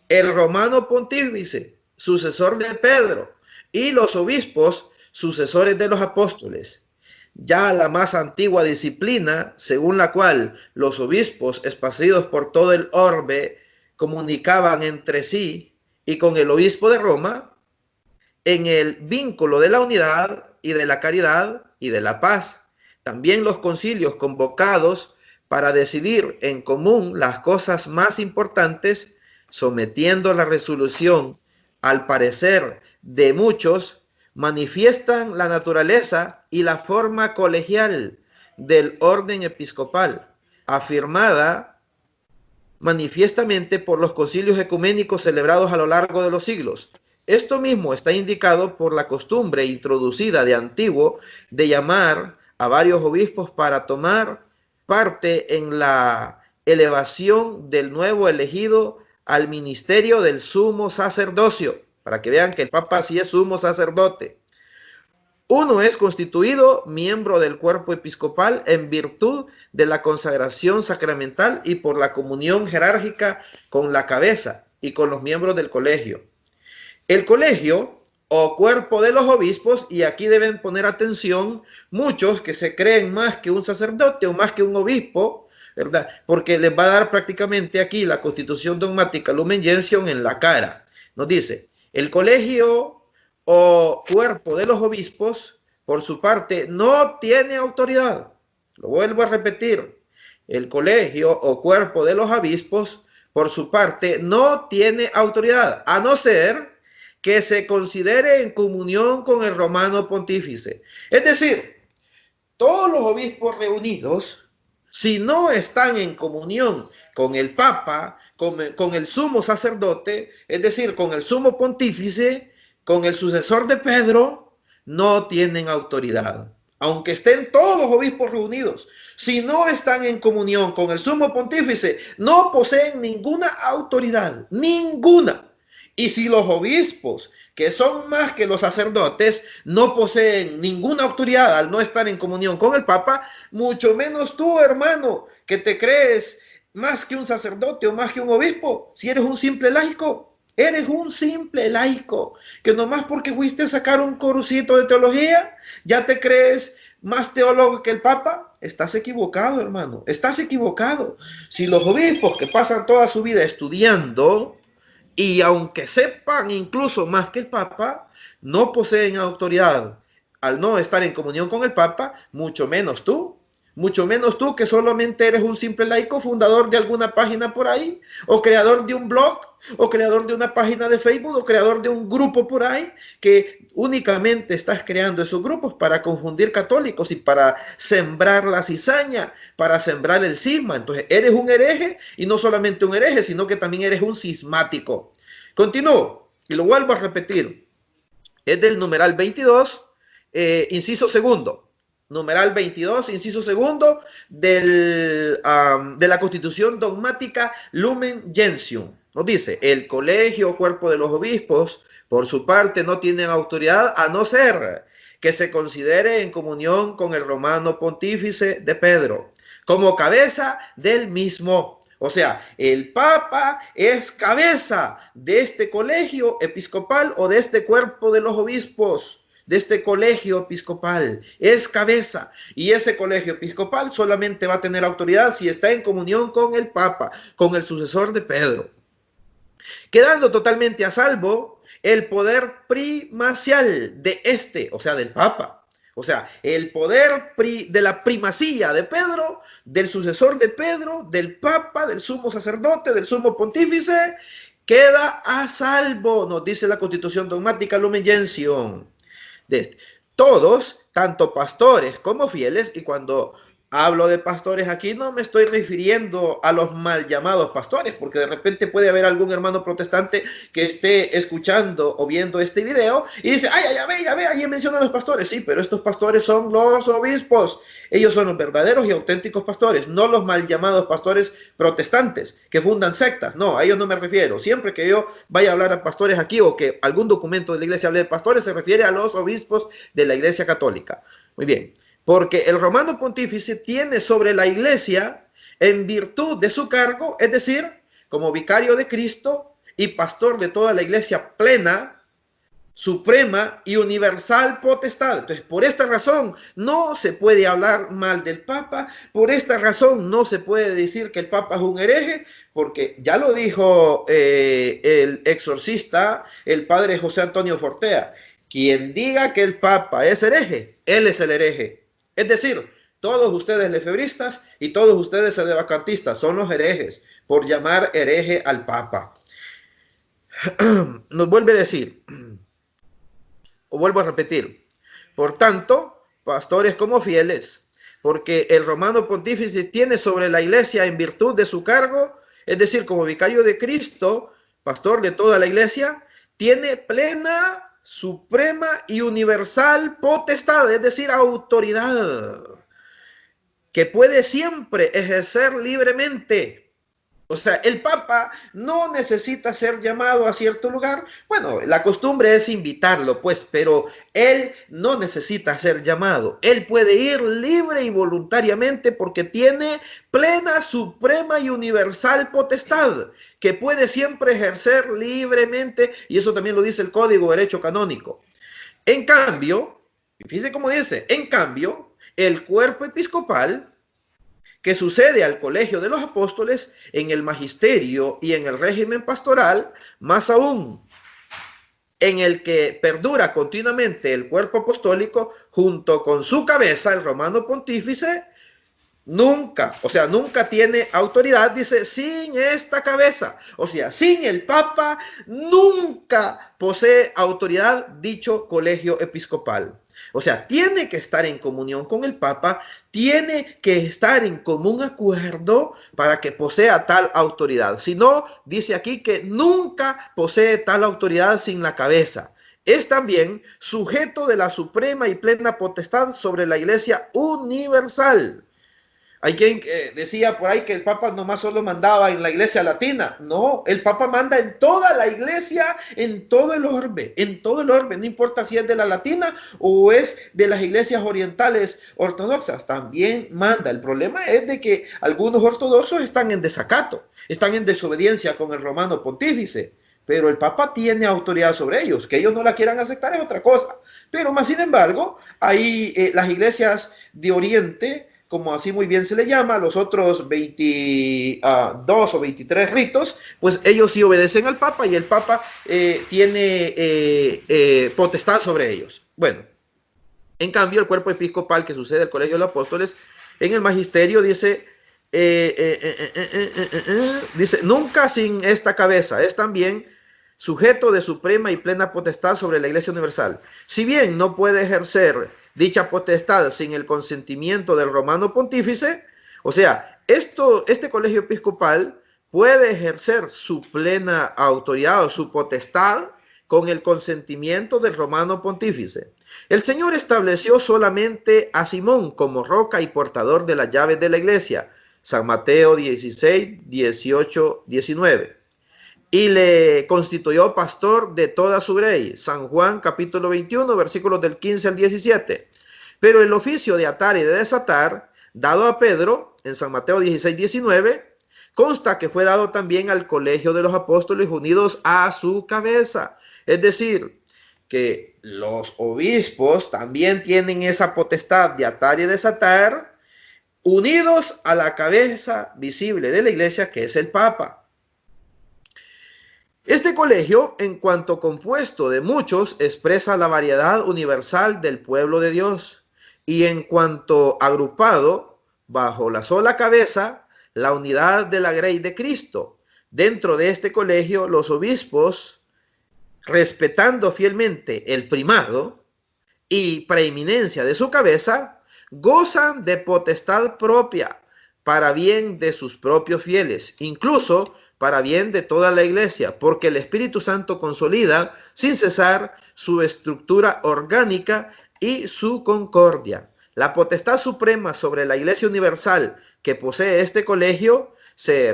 el romano pontífice, sucesor de Pedro, y los obispos, sucesores de los apóstoles. Ya la más antigua disciplina, según la cual los obispos esparcidos por todo el orbe comunicaban entre sí y con el obispo de Roma en el vínculo de la unidad y de la caridad y de la paz. También los concilios convocados para decidir en común las cosas más importantes, sometiendo la resolución al parecer de muchos, manifiestan la naturaleza y la forma colegial del orden episcopal, afirmada manifiestamente por los concilios ecuménicos celebrados a lo largo de los siglos. Esto mismo está indicado por la costumbre introducida de antiguo de llamar a varios obispos para tomar parte en la elevación del nuevo elegido al ministerio del sumo sacerdocio, para que vean que el Papa sí es sumo sacerdote. Uno es constituido miembro del cuerpo episcopal en virtud de la consagración sacramental y por la comunión jerárquica con la cabeza y con los miembros del colegio. El colegio o cuerpo de los obispos, y aquí deben poner atención muchos que se creen más que un sacerdote o más que un obispo, ¿verdad? Porque les va a dar prácticamente aquí la Constitución Dogmática Lumen Gentium en la cara. Nos dice, el colegio o cuerpo de los obispos, por su parte, no tiene autoridad. Lo vuelvo a repetir. El colegio o cuerpo de los obispos, por su parte, no tiene autoridad, a no ser que se considere en comunión con el romano pontífice. Es decir, todos los obispos reunidos, si no están en comunión con el Papa, con el sumo sacerdote, es decir, con el sumo pontífice, con el sucesor de Pedro, no tienen autoridad. Aunque estén todos los obispos reunidos, si no están en comunión con el sumo pontífice, no poseen ninguna autoridad, ninguna. Y si los obispos, que son más que los sacerdotes, no poseen ninguna autoridad al no estar en comunión con el Papa, mucho menos tú, hermano, que te crees más que un sacerdote o más que un obispo, si eres un simple laico. Eres un simple laico, que nomás porque fuiste a sacar un cursito de teología, ya te crees más teólogo que el Papa. Estás equivocado, hermano, estás equivocado. Si los obispos que pasan toda su vida estudiando, y aunque sepan incluso más que el Papa, no poseen autoridad al no estar en comunión con el Papa, mucho menos tú que solamente eres un simple laico, fundador de alguna página por ahí, o creador de un blog, o creador de una página de Facebook, o creador de un grupo por ahí, que únicamente estás creando esos grupos para confundir católicos y para sembrar la cizaña, para sembrar el cisma. Entonces eres un hereje, y no solamente un hereje, sino que también eres un cismático. Continúo, y lo vuelvo a repetir. Es del numeral 22, inciso segundo. Numeral 22, inciso segundo, de la Constitución Dogmática Lumen Gentium. Nos dice, el colegio o cuerpo de los obispos, por su parte, no tienen autoridad a no ser que se considere en comunión con el romano pontífice de Pedro, como cabeza del mismo. O sea, el Papa es cabeza de este colegio episcopal o de este cuerpo de los obispos, de este colegio episcopal, es cabeza, y ese colegio episcopal solamente va a tener autoridad si está en comunión con el Papa, con el sucesor de Pedro, quedando totalmente a salvo el poder primacial de este, o sea, del Papa. O sea, el poder de la primacía de Pedro, del sucesor de Pedro, del Papa, del sumo sacerdote, del sumo pontífice, queda a salvo, nos dice la Constitución Dogmática Lumen Gentium. Todos, tanto pastores como fieles, y cuando hablo de pastores aquí no me estoy refiriendo a los mal llamados pastores, porque de repente puede haber algún hermano protestante que esté escuchando o viendo este video y dice, ay, ya ve, ahí mencionan los pastores. Sí, pero estos pastores son los obispos. Ellos son los verdaderos y auténticos pastores, no los mal llamados pastores protestantes que fundan sectas. No, a ellos no me refiero. Siempre que yo vaya a hablar a pastores aquí o que algún documento de la iglesia hable de pastores, se refiere a los obispos de la iglesia católica. Muy bien. Porque el romano pontífice tiene sobre la iglesia, en virtud de su cargo, es decir, como vicario de Cristo y pastor de toda la iglesia plena, suprema y universal potestad. Entonces, por esta razón no se puede hablar mal del Papa, por esta razón no se puede decir que el Papa es un hereje, porque ya lo dijo el exorcista, el padre José Antonio Fortea, quien diga que el Papa es hereje, él es el hereje. Es decir, todos ustedes lefebristas y todos ustedes sedevacantistas son los herejes por llamar hereje al Papa. Nos vuelve a decir, o vuelvo a repetir, por tanto, pastores como fieles, porque el romano pontífice tiene sobre la iglesia en virtud de su cargo, es decir, como vicario de Cristo, pastor de toda la iglesia, tiene plena, suprema y universal potestad, es decir, autoridad, que puede siempre ejercer libremente. O sea, el Papa no necesita ser llamado a cierto lugar. Bueno, la costumbre es invitarlo, pues, pero él no necesita ser llamado. Él puede ir libre y voluntariamente porque tiene plena, suprema y universal potestad, que puede siempre ejercer libremente, y eso también lo dice el Código de Derecho Canónico. En cambio, fíjense cómo dice, en cambio, el cuerpo episcopal, que sucede al colegio de los apóstoles, en el magisterio y en el régimen pastoral, más aún en el que perdura continuamente el cuerpo apostólico junto con su cabeza, el romano pontífice, nunca, o sea, nunca tiene autoridad, dice, sin esta cabeza, o sea, sin el Papa, nunca posee autoridad dicho colegio episcopal. O sea, tiene que estar en comunión con el Papa, tiene que estar en común acuerdo para que posea tal autoridad. Si no, dice aquí que nunca posee tal autoridad sin la cabeza. Es también sujeto de la suprema y plena potestad sobre la Iglesia universal. Hay quien decía por ahí que el Papa nomás solo mandaba en la iglesia latina. No, el Papa manda en toda la iglesia, en todo el orbe, no importa si es de la latina o es de las iglesias orientales ortodoxas, también manda. El problema es de que algunos ortodoxos están en desacato, están en desobediencia con el romano pontífice, pero el Papa tiene autoridad sobre ellos. Que ellos no la quieran aceptar es otra cosa. Pero más sin embargo, hay las iglesias de Oriente, como así muy bien se le llama, los otros 22 o 23 ritos, pues ellos sí obedecen al Papa y el Papa tiene potestad sobre ellos. Bueno, en cambio el cuerpo episcopal que sucede al colegio de los apóstoles, en el magisterio dice, dice, nunca sin esta cabeza, es también sujeto de suprema y plena potestad sobre la Iglesia universal. Si bien no puede ejercer dicha potestad sin el consentimiento del romano pontífice, o sea, este colegio episcopal puede ejercer su plena autoridad o su potestad con el consentimiento del romano pontífice. El Señor estableció solamente a Simón como roca y portador de las llaves de la iglesia, San Mateo 16, 18, 19. Y le constituyó pastor de toda su grey, San Juan capítulo 21, versículos del 15 al 17. Pero el oficio de atar y de desatar, dado a Pedro, en San Mateo 16, 19, consta que fue dado también al colegio de los apóstoles unidos a su cabeza. Es decir, que los obispos también tienen esa potestad de atar y desatar, unidos a la cabeza visible de la iglesia, que es el Papa. Este colegio, en cuanto compuesto de muchos, expresa la variedad universal del pueblo de Dios, y en cuanto agrupado bajo la sola cabeza, la unidad de la grey de Cristo. Dentro de este colegio, los obispos, respetando fielmente el primado y preeminencia de su cabeza, gozan de potestad propia para bien de sus propios fieles, incluso para bien de toda la iglesia, porque el Espíritu Santo consolida sin cesar su estructura orgánica y su concordia. La potestad suprema sobre la iglesia universal que posee este colegio se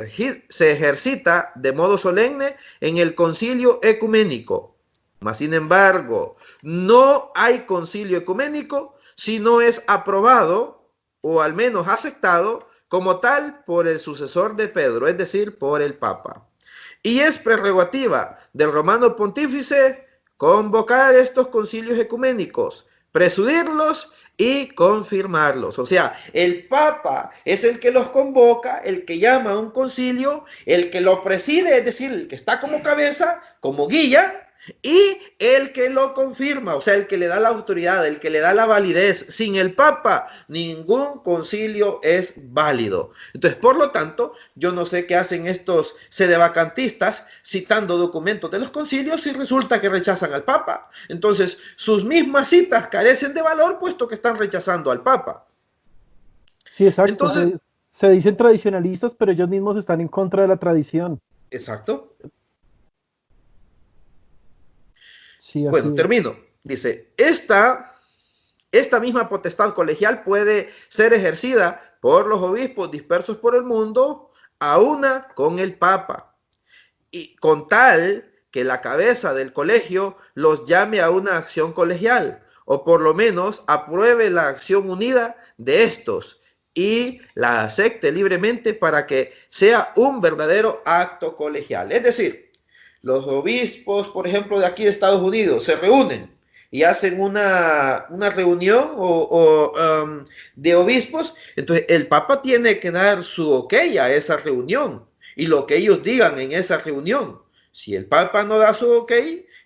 ejercita de modo solemne en el concilio ecuménico. Mas, sin embargo, no hay concilio ecuménico si no es aprobado o al menos aceptado como tal por el sucesor de Pedro, es decir, por el Papa. Y es prerrogativa del romano pontífice convocar estos concilios ecuménicos, presidirlos y confirmarlos. O sea, el Papa es el que los convoca, el que llama a un concilio, el que lo preside, es decir, el que está como cabeza, como guía, y el que lo confirma, o sea, el que le da la autoridad, el que le da la validez. Sin el Papa, ningún concilio es válido. Entonces, por lo tanto, yo no sé qué hacen estos sedevacantistas citando documentos de los concilios y resulta que rechazan al Papa. Entonces, sus mismas citas carecen de valor puesto que están rechazando al Papa. Sí, exacto. Entonces, Se dicen tradicionalistas, pero ellos mismos están en contra de la tradición. exacto. Sí, así Bueno, es. termino. Dice, esta misma potestad colegial puede ser ejercida por los obispos dispersos por el mundo, a una con el Papa, y con tal que la cabeza del colegio los llame a una acción colegial, o por lo menos apruebe la acción unida de estos y la acepte libremente para que sea un verdadero acto colegial. Es decir, los obispos, por ejemplo, de aquí de Estados Unidos, se reúnen y hacen una reunión de obispos, entonces el Papa tiene que dar su ok a esa reunión y lo que ellos digan en esa reunión. Si el Papa no da su ok,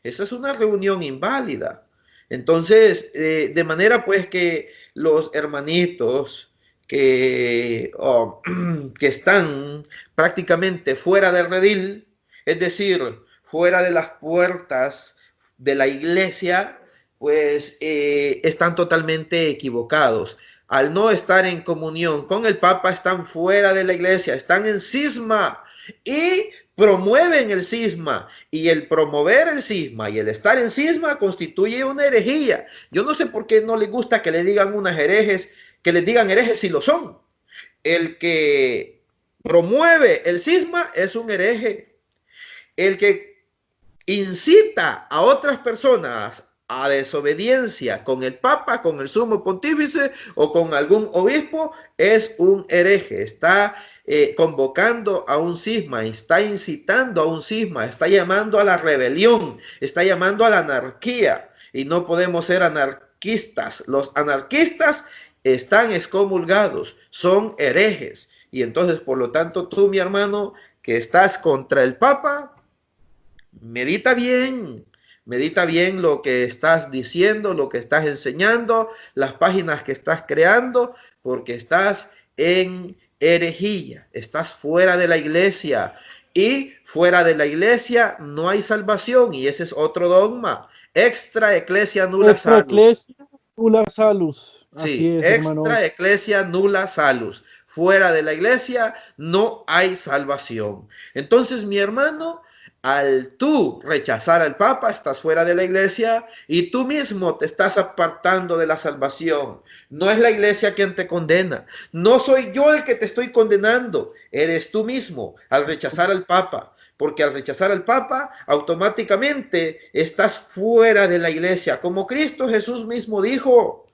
esa es una reunión inválida. Entonces, de manera pues que los hermanitos que están prácticamente fuera del redil, es decir, fuera de las puertas de la iglesia, pues están totalmente equivocados. Al no estar en comunión con el Papa, están fuera de la iglesia, están en cisma y promueven el cisma. Y el promover el cisma y el estar en cisma constituye una herejía. Yo no sé por qué no les gusta que le digan unas herejes, que les digan herejes si lo son. El que promueve el cisma es un hereje. El que incita a otras personas a desobediencia con el Papa, con el sumo pontífice o con algún obispo, es un hereje. Está convocando a un cisma, está incitando a un cisma, está llamando a la rebelión, está llamando a la anarquía. Y no podemos ser anarquistas. Los anarquistas están excomulgados, son herejes. Y entonces, por lo tanto, tú, mi hermano, que estás contra el Papa, medita bien lo que estás diciendo, lo que estás enseñando, las páginas que estás creando, porque estás en herejía, estás fuera de la iglesia y fuera de la iglesia no hay salvación y ese es otro dogma. Extra ecclesia nulla Extra salus. Ecclesia, nulla salus. Así Sí, es, hermano. extra ecclesia nulla salus. Fuera de la iglesia no hay salvación. Entonces, mi hermano, al tú rechazar al Papa, estás fuera de la iglesia y tú mismo te estás apartando de la salvación. No es la iglesia quien te condena. No soy yo el que te estoy condenando. Eres tú mismo al rechazar al Papa. Porque al rechazar al Papa, automáticamente estás fuera de la iglesia. Como Cristo Jesús mismo dijo,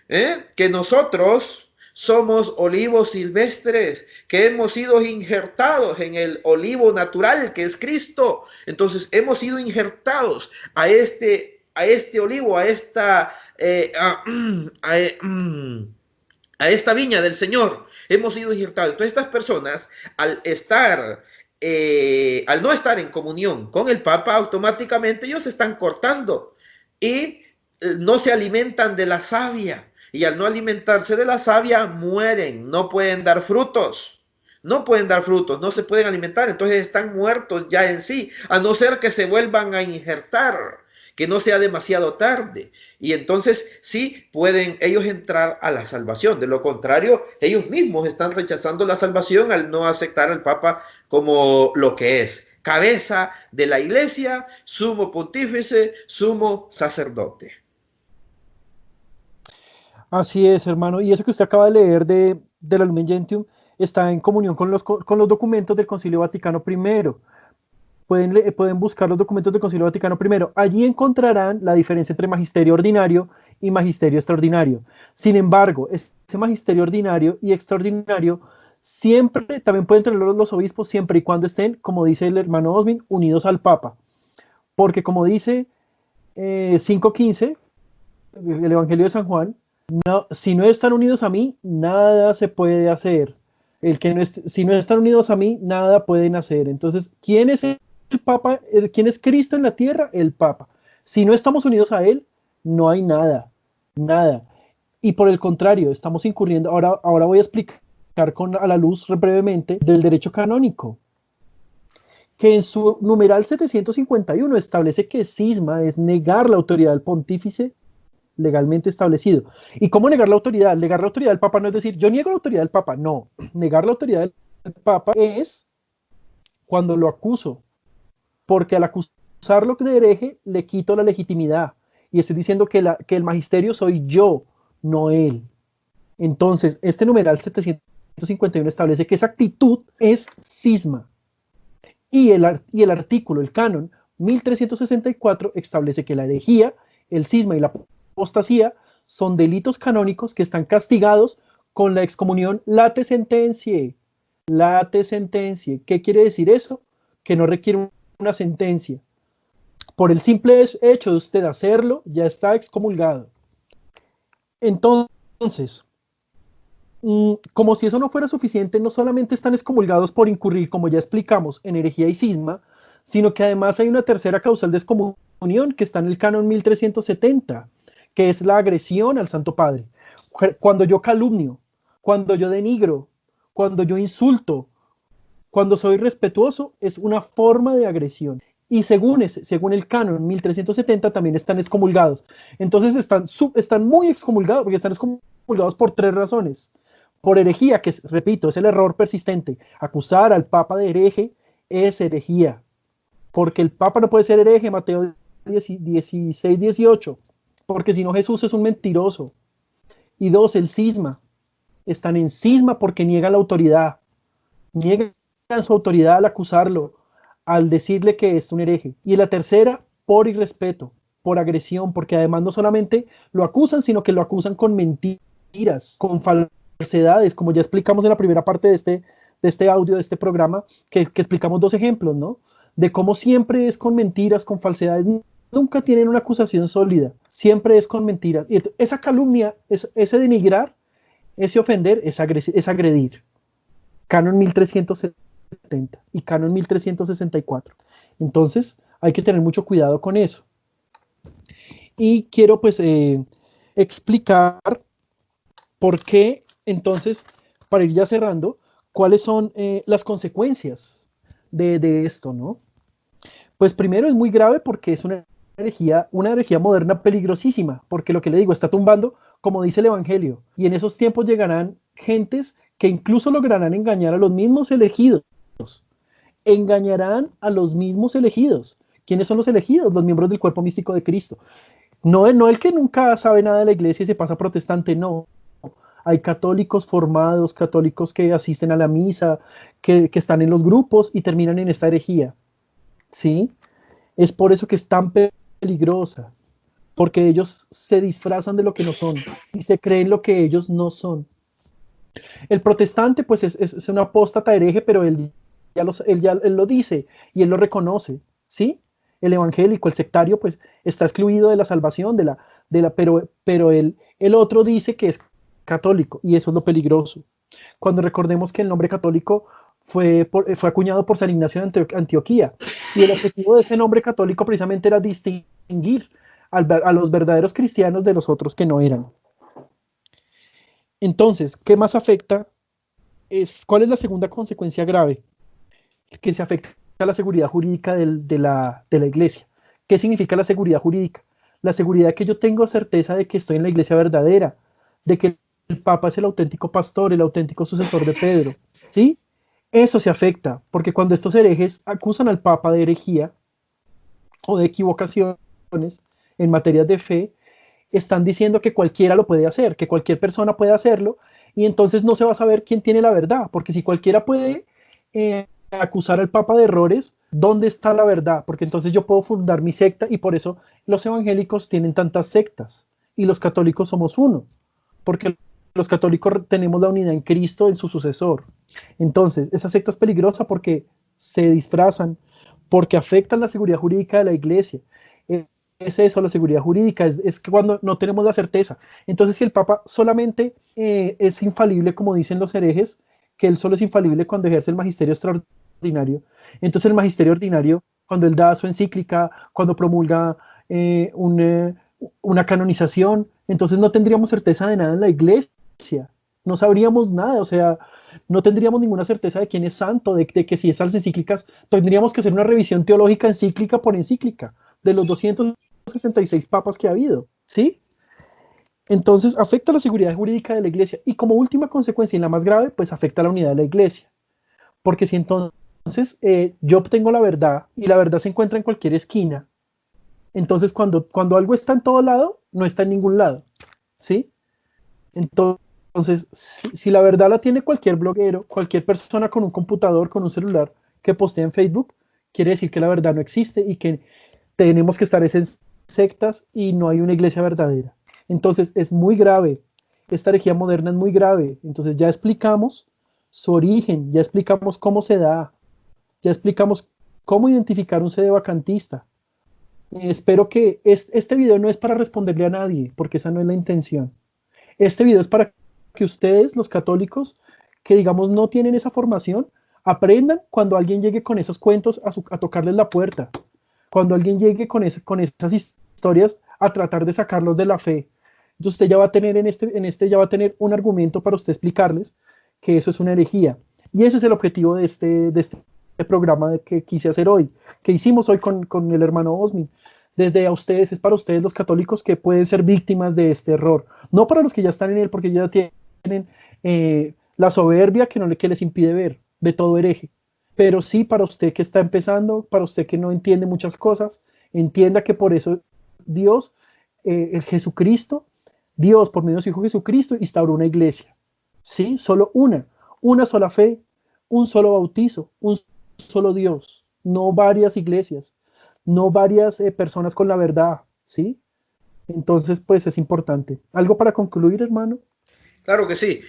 que nosotros somos olivos silvestres, que hemos sido injertados en el olivo natural que es Cristo. Entonces hemos sido injertados a este olivo, a esta viña del Señor. Hemos sido injertados. Entonces estas personas, al no estar en comunión con el Papa, automáticamente ellos se están cortando y no se alimentan de la savia. Y al no alimentarse de la savia, mueren, no pueden dar frutos. No pueden dar frutos, no se pueden alimentar, entonces están muertos ya en sí, a no ser que se vuelvan a injertar, que no sea demasiado tarde. Y entonces sí pueden ellos entrar a la salvación. De lo contrario, ellos mismos están rechazando la salvación al no aceptar al Papa como lo que es: cabeza de la iglesia, sumo pontífice, sumo sacerdote. Así es, hermano. Y eso que usted acaba de leer de la Lumen Gentium está en comunión con los documentos del Concilio Vaticano I. Pueden buscar los documentos del Concilio Vaticano I. Allí encontrarán la diferencia entre magisterio ordinario y magisterio extraordinario. Sin embargo, ese magisterio ordinario y extraordinario siempre, también pueden tenerlo los obispos siempre y cuando estén, como dice el hermano Osmin, unidos al Papa. Porque como dice 5.15, el Evangelio de San Juan, no, si no están unidos a mí, nada se puede hacer. Si no están unidos a mí, nada pueden hacer. Entonces, ¿quién es el Papa? ¿Quién es Cristo en la tierra? El Papa. Si no estamos unidos a Él, no hay nada, nada. Y por el contrario, estamos incurriendo, ahora voy a explicar a la luz brevemente del derecho canónico, que en su numeral 751 establece que cisma es negar la autoridad del pontífice legalmente establecido. ¿Y cómo negar la autoridad? Negar la autoridad del Papa no es decir, yo niego la autoridad del Papa, no. Negar la autoridad del Papa es cuando lo acuso, porque al acusarlo acusarlo de hereje, le quito la legitimidad. Y estoy diciendo que el magisterio soy yo, no él. Entonces, este numeral 751 establece que esa actitud es cisma. Y el artículo, el canon 1364, establece que la herejía, el cisma y la apostasía son delitos canónicos que están castigados con la excomunión late sentencia. Late sentencia. ¿Qué quiere decir eso? Que no requiere una sentencia. Por el simple hecho de usted hacerlo, ya está excomulgado. Entonces, como si eso no fuera suficiente, no solamente están excomulgados por incurrir, como ya explicamos, en herejía y cisma, sino que además hay una tercera causal de excomunión que está en el canon 1370, que es la agresión al Santo Padre. Cuando yo calumnio, cuando yo denigro, cuando yo insulto, cuando soy respetuoso, es una forma de agresión. Y según el canon 1370 también están excomulgados. Entonces están muy excomulgados, porque están excomulgados por tres razones. Por herejía, que repito, es el error persistente. Acusar al Papa de hereje es herejía. Porque el Papa no puede ser hereje, Mateo 16, 18. Porque si no, Jesús es un mentiroso. Y dos, el cisma. Están en cisma porque niegan la autoridad. Niegan su autoridad al acusarlo, al decirle que es un hereje. Y la tercera, por irrespeto, por agresión, porque además no solamente lo acusan, sino que lo acusan con mentiras, con falsedades, como ya explicamos en la primera parte de este audio, de este programa, que explicamos dos ejemplos, ¿no? De cómo siempre es con mentiras, con falsedades, nunca tienen una acusación sólida, siempre es con mentiras. Y esa calumnia, ese denigrar, ese ofender, es agredir. Canon 1370 y Canon 1364. Entonces, hay que tener mucho cuidado con eso. Y quiero, pues, explicar por qué, entonces, para ir ya cerrando, cuáles son las consecuencias de esto, ¿no? Pues primero es muy grave porque es una herejía moderna peligrosísima, porque lo que le digo, está tumbando, como dice el Evangelio, y en esos tiempos llegarán gentes que incluso lograrán engañar a los mismos elegidos. Engañarán a los mismos elegidos. ¿Quiénes son los elegidos? Los miembros del cuerpo místico de Cristo. No el que nunca sabe nada de la iglesia y se pasa protestante, no. Hay católicos formados, católicos que asisten a la misa, que están en los grupos y terminan en esta herejía. ¿Sí? Es por eso que es tan peligrosa, porque ellos se disfrazan de lo que no son y se creen lo que ellos no son. El protestante, pues, es un apóstata hereje, pero él lo dice y él lo reconoce, ¿sí? El evangélico, el sectario, pues, está excluido de la salvación, pero el otro dice que es católico, y eso es lo peligroso. Cuando recordemos que el nombre católico fue acuñado por San Ignacio de Antioquía, y el objetivo de ese nombre católico precisamente era distinguir a los verdaderos cristianos de los otros que no eran. Entonces, ¿qué más afecta? ¿Cuál es la segunda consecuencia grave? Que se afecta a la seguridad jurídica de la iglesia. ¿Qué significa la seguridad jurídica? La seguridad de que yo tengo certeza de que estoy en la iglesia verdadera, de que el Papa es el auténtico pastor, el auténtico sucesor de Pedro, ¿sí? Eso se afecta, porque cuando estos herejes acusan al Papa de herejía o de equivocaciones en materia de fe, están diciendo que cualquiera lo puede hacer, que cualquier persona puede hacerlo, y entonces no se va a saber quién tiene la verdad, porque si cualquiera puede acusar al Papa de errores, ¿dónde está la verdad? Porque entonces yo puedo fundar mi secta, y por eso los evangélicos tienen tantas sectas, y los católicos somos uno, porque los católicos tenemos la unidad en Cristo, en su sucesor. Entonces, esa secta es peligrosa porque se disfrazan, porque afectan la seguridad jurídica de la iglesia. Es eso, la seguridad jurídica, es que cuando no tenemos la certeza. Entonces, si el Papa solamente es infalible, como dicen los herejes, que él solo es infalible cuando ejerce el magisterio extraordinario, entonces el magisterio ordinario, cuando él da su encíclica, cuando promulga una canonización, entonces no tendríamos certeza de nada en la iglesia, no sabríamos nada, o sea, no tendríamos ninguna certeza de quién es santo, de que si esas encíclicas, tendríamos que hacer una revisión teológica encíclica por encíclica, de los 266 papas que ha habido, ¿sí? Entonces afecta la seguridad jurídica de la iglesia y como última consecuencia y la más grave, pues afecta la unidad de la iglesia. Porque si entonces Entonces, yo obtengo la verdad y la verdad se encuentra en cualquier esquina. Entonces, cuando algo está en todo lado, no está en ningún lado, ¿sí? Entonces, si la verdad la tiene cualquier bloguero, cualquier persona con un computador, con un celular que postea en Facebook, quiere decir que la verdad no existe y que tenemos que estar en sectas y no hay una iglesia verdadera. Entonces, es muy grave. Esta herejía moderna es muy grave. Entonces, ya explicamos su origen, ya explicamos cómo se da, ya explicamos cómo identificar un sedevacantista. Espero que este video no es para responderle a nadie, porque esa no es la intención. Este video es para que ustedes, los católicos, que digamos no tienen esa formación, aprendan cuando alguien llegue con esos cuentos a tocarles la puerta, cuando alguien llegue con esas historias a tratar de sacarlos de la fe. Entonces usted ya va a tener ya va a tener un argumento para usted explicarles que eso es una herejía. Y ese es el objetivo de este programa que quise hacer hoy, que hicimos hoy con el hermano Osmin. Desde a ustedes, es para ustedes los católicos que pueden ser víctimas de este error. No para los que ya están en él, porque ya tienen la soberbia que les impide ver de todo hereje. Pero sí para usted que está empezando, para usted que no entiende muchas cosas, entienda que por eso Dios, el Jesucristo, Dios por medio de su Hijo Jesucristo instauró una iglesia. ¿Sí? Solo una sola fe, un solo bautizo, un solo Dios, no varias iglesias, no varias personas con la verdad, ¿sí? Entonces, pues es importante. ¿Algo para concluir, hermano? Claro que sí.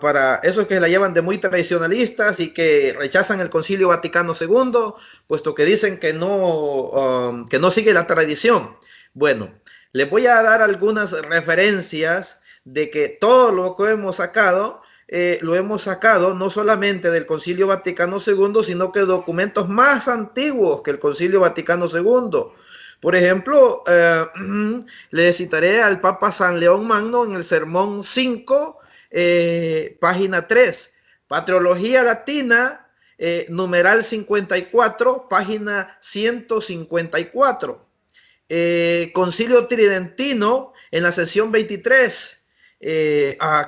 Para esos que la llevan de muy tradicionalistas y que rechazan el Concilio Vaticano II, puesto que dicen que no sigue la tradición. Bueno, les voy a dar algunas referencias de que todo lo que lo hemos sacado no solamente del Concilio Vaticano II, sino que documentos más antiguos que el Concilio Vaticano II. Por ejemplo, le citaré al Papa San León Magno en el Sermón 5, página 3, Patrología Latina, numeral 54, página 154. Concilio Tridentino en la sesión 23,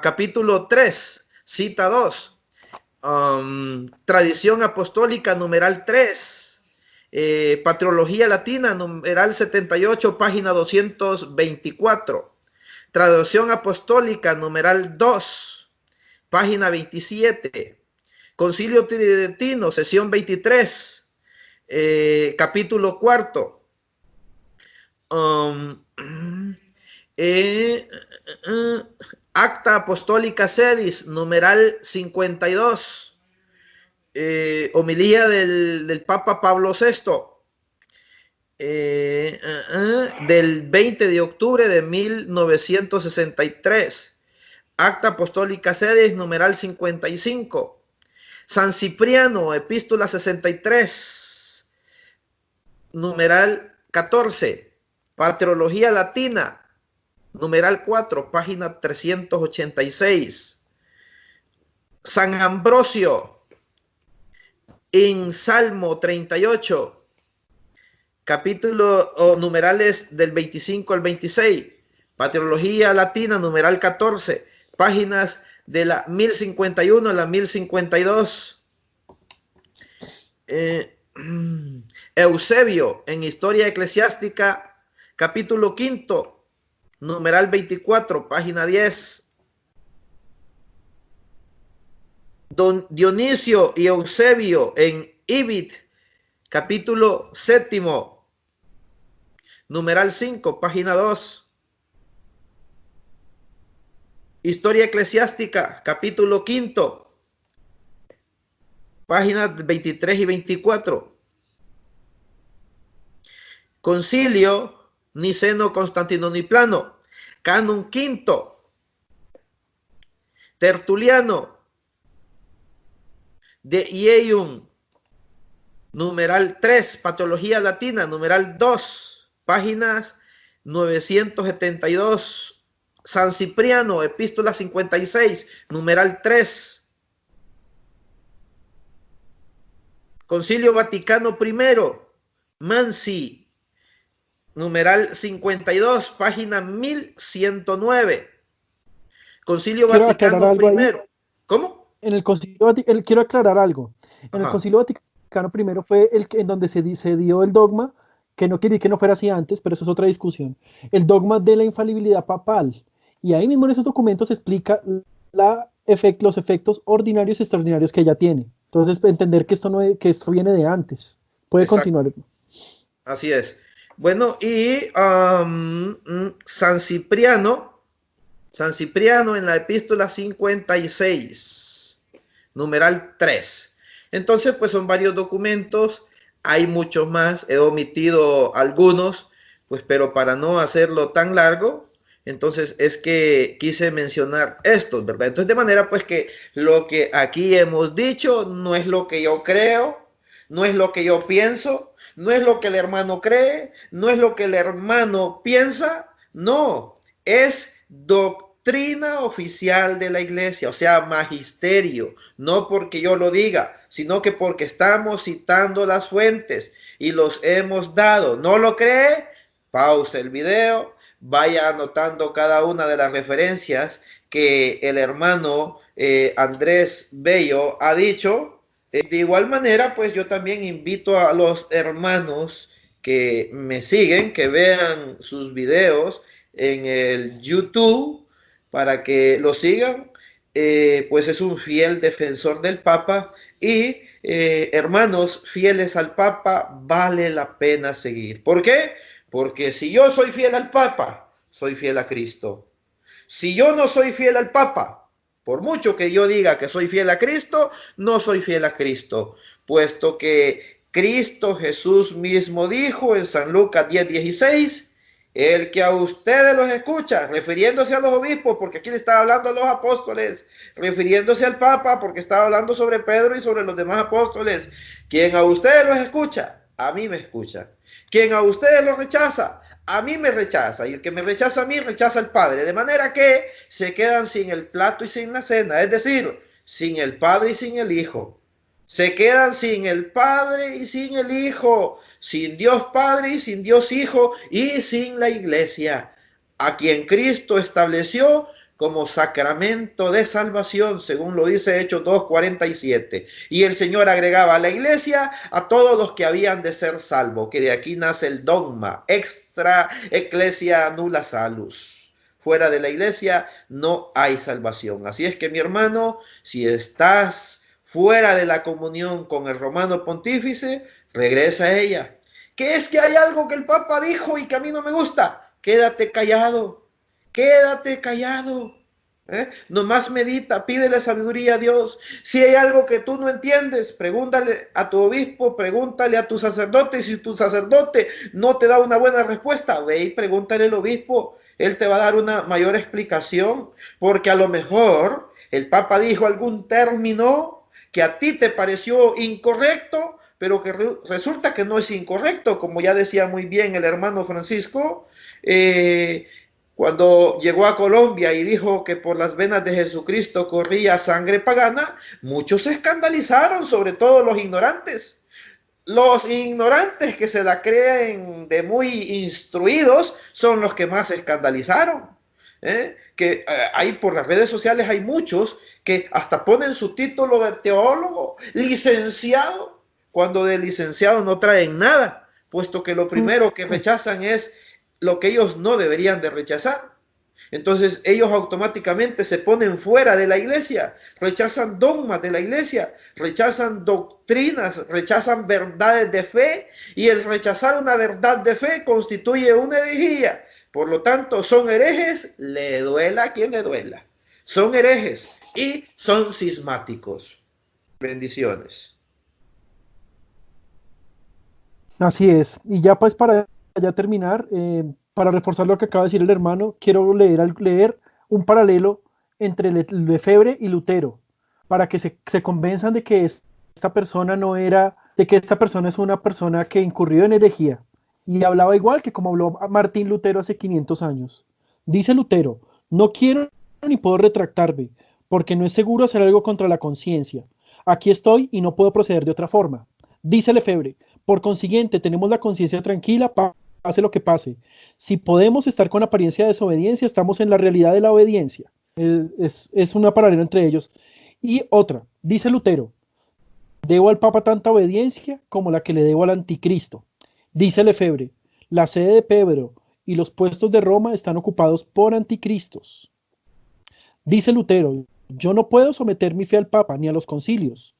capítulo 3, cita 2. Tradición Apostólica, numeral 3. Patrología Latina, numeral 78, página 224. Traducción Apostólica, numeral 2, página 27. Concilio Tridentino, sesión 23, capítulo 4. Acta Apostólica Sedis, numeral 52. Homilía del Papa Pablo VI, del 20 de octubre de 1963. Acta Apostólica Sedis, numeral 55. San Cipriano, epístola 63, numeral 14. Patrología Latina, numeral 4, página 386. San Ambrosio, en Salmo 38, capítulo o numerales del 25 al 26, Patrología Latina, numeral 14, páginas de la 1051 a la 1052. Eusebio, en Historia Eclesiástica, capítulo 5, numeral 24, página 10. Don Dionisio y Eusebio en Ibid, capítulo 7, numeral 5, página 2. Historia Eclesiástica, capítulo 5, páginas 23 y 24. Concilio Niceno-Constantinoplano, Canon V. Tertuliano de Ieium, numeral 3, Patología Latina, numeral 2, páginas 972. San Cipriano, epístola 56, numeral 3. Concilio Vaticano I, Mansi, numeral 52, página 1109. Concilio Quiero aclarar Vaticano algo ahí. I. ¿Cómo? En el concilio quiero aclarar algo. En el Ajá, Concilio Vaticano I fue en donde se dio el dogma, que no quiere decir que no fuera así antes, pero eso es otra discusión, el dogma de la infalibilidad papal. Y ahí mismo en esos documentos se explica los efectos ordinarios y extraordinarios que ella tiene. Entonces, entender que que esto viene de antes. Puede exacto, continuar. así es. Bueno, y San Cipriano en la epístola 56, numeral 3. Entonces, pues son varios documentos, hay muchos más, he omitido algunos, pues pero para no hacerlo tan largo, entonces es que quise mencionar estos, ¿verdad? Entonces, de manera pues que lo que aquí hemos dicho no es lo que yo creo, no es lo que yo pienso, no es lo que el hermano cree, no es lo que el hermano piensa, no, es doctrina oficial de la iglesia, o sea, magisterio, no porque yo lo diga, sino que porque estamos citando las fuentes y los hemos dado. ¿No lo cree? Pausa el video, vaya anotando cada una de las referencias que el hermano Andrés Bello ha dicho. De igual manera, pues yo también invito a los hermanos que me siguen, que vean sus videos en el YouTube para que lo sigan. Pues es un fiel defensor del Papa y hermanos fieles al Papa vale la pena seguir. ¿Por qué? Porque si yo soy fiel al Papa, soy fiel a Cristo. Si yo no soy fiel al Papa, por mucho que yo diga que soy fiel a Cristo, no soy fiel a Cristo, puesto que Cristo Jesús mismo dijo en San Lucas 10:16, el que a ustedes los escucha, refiriéndose a los obispos, porque aquí le estaba hablando a los apóstoles, refiriéndose al Papa, porque estaba hablando sobre Pedro y sobre los demás apóstoles, quien a ustedes los escucha, a mí me escucha. Quien a ustedes los rechaza, a mí me rechaza, y el que me rechaza a mí rechaza al Padre, de manera que se quedan sin el plato y sin la cena, es decir, sin el Padre y sin el Hijo. Se quedan sin el Padre y sin el Hijo, sin Dios Padre y sin Dios Hijo y sin la Iglesia, a quien Cristo estableció como sacramento de salvación, según lo dice Hechos 2:47. Y el Señor agregaba a la iglesia a todos los que habían de ser salvos, que de aquí nace el dogma, extra ecclesia nulla salus. Fuera de la iglesia no hay salvación. Así es que mi hermano, si estás fuera de la comunión con el romano pontífice, regresa a ella. ¿Qué es que hay algo que el Papa dijo y que a mí no me gusta? Quédate callado. Quédate callado. Nomás medita, pídele sabiduría a Dios. Si hay algo que tú no entiendes, pregúntale a tu obispo, pregúntale a tu sacerdote. Y si tu sacerdote no te da una buena respuesta, ve y pregúntale al obispo. Él te va a dar una mayor explicación, porque a lo mejor el Papa dijo algún término que a ti te pareció incorrecto, pero que resulta que no es incorrecto, como ya decía muy bien el hermano Francisco. Cuando llegó a Colombia y dijo que por las venas de Jesucristo corría sangre pagana, muchos se escandalizaron, sobre todo los ignorantes. Los ignorantes que se la creen de muy instruidos son los que más se escandalizaron. Que hay por las redes sociales hay muchos que hasta ponen su título de teólogo, licenciado, cuando de licenciado no traen nada, puesto que lo primero que rechazan es lo que ellos no deberían de rechazar. Entonces ellos automáticamente se ponen fuera de la iglesia, rechazan dogmas de la iglesia, rechazan doctrinas, rechazan verdades de fe, y el rechazar una verdad de fe constituye una herejía. Por lo tanto, son herejes, le duela a quien le duela. Son herejes y son cismáticos. Bendiciones. Así es. Y ya pues para ya terminar, para reforzar lo que acaba de decir el hermano, quiero leer un paralelo entre Lefebvre y Lutero, para que se convenzan de que esta persona no era, de que esta persona es una persona que incurrió en herejía. Y hablaba igual que como habló Martín Lutero hace 500 años. Dice Lutero, no quiero ni puedo retractarme, porque no es seguro hacer algo contra la conciencia. Aquí estoy y no puedo proceder de otra forma. Dice Lefebvre, por consiguiente, tenemos la conciencia tranquila, pase lo que pase. Si podemos estar con apariencia de desobediencia, estamos en la realidad de la obediencia. Es una paralela entre ellos. Y otra, dice Lutero, Debo al Papa tanta obediencia como la que le debo al anticristo. Dice Lefebvre, la sede de Pedro y los puestos de Roma están ocupados por anticristos. Dice Lutero, yo no puedo someter mi fe al Papa ni a los concilios,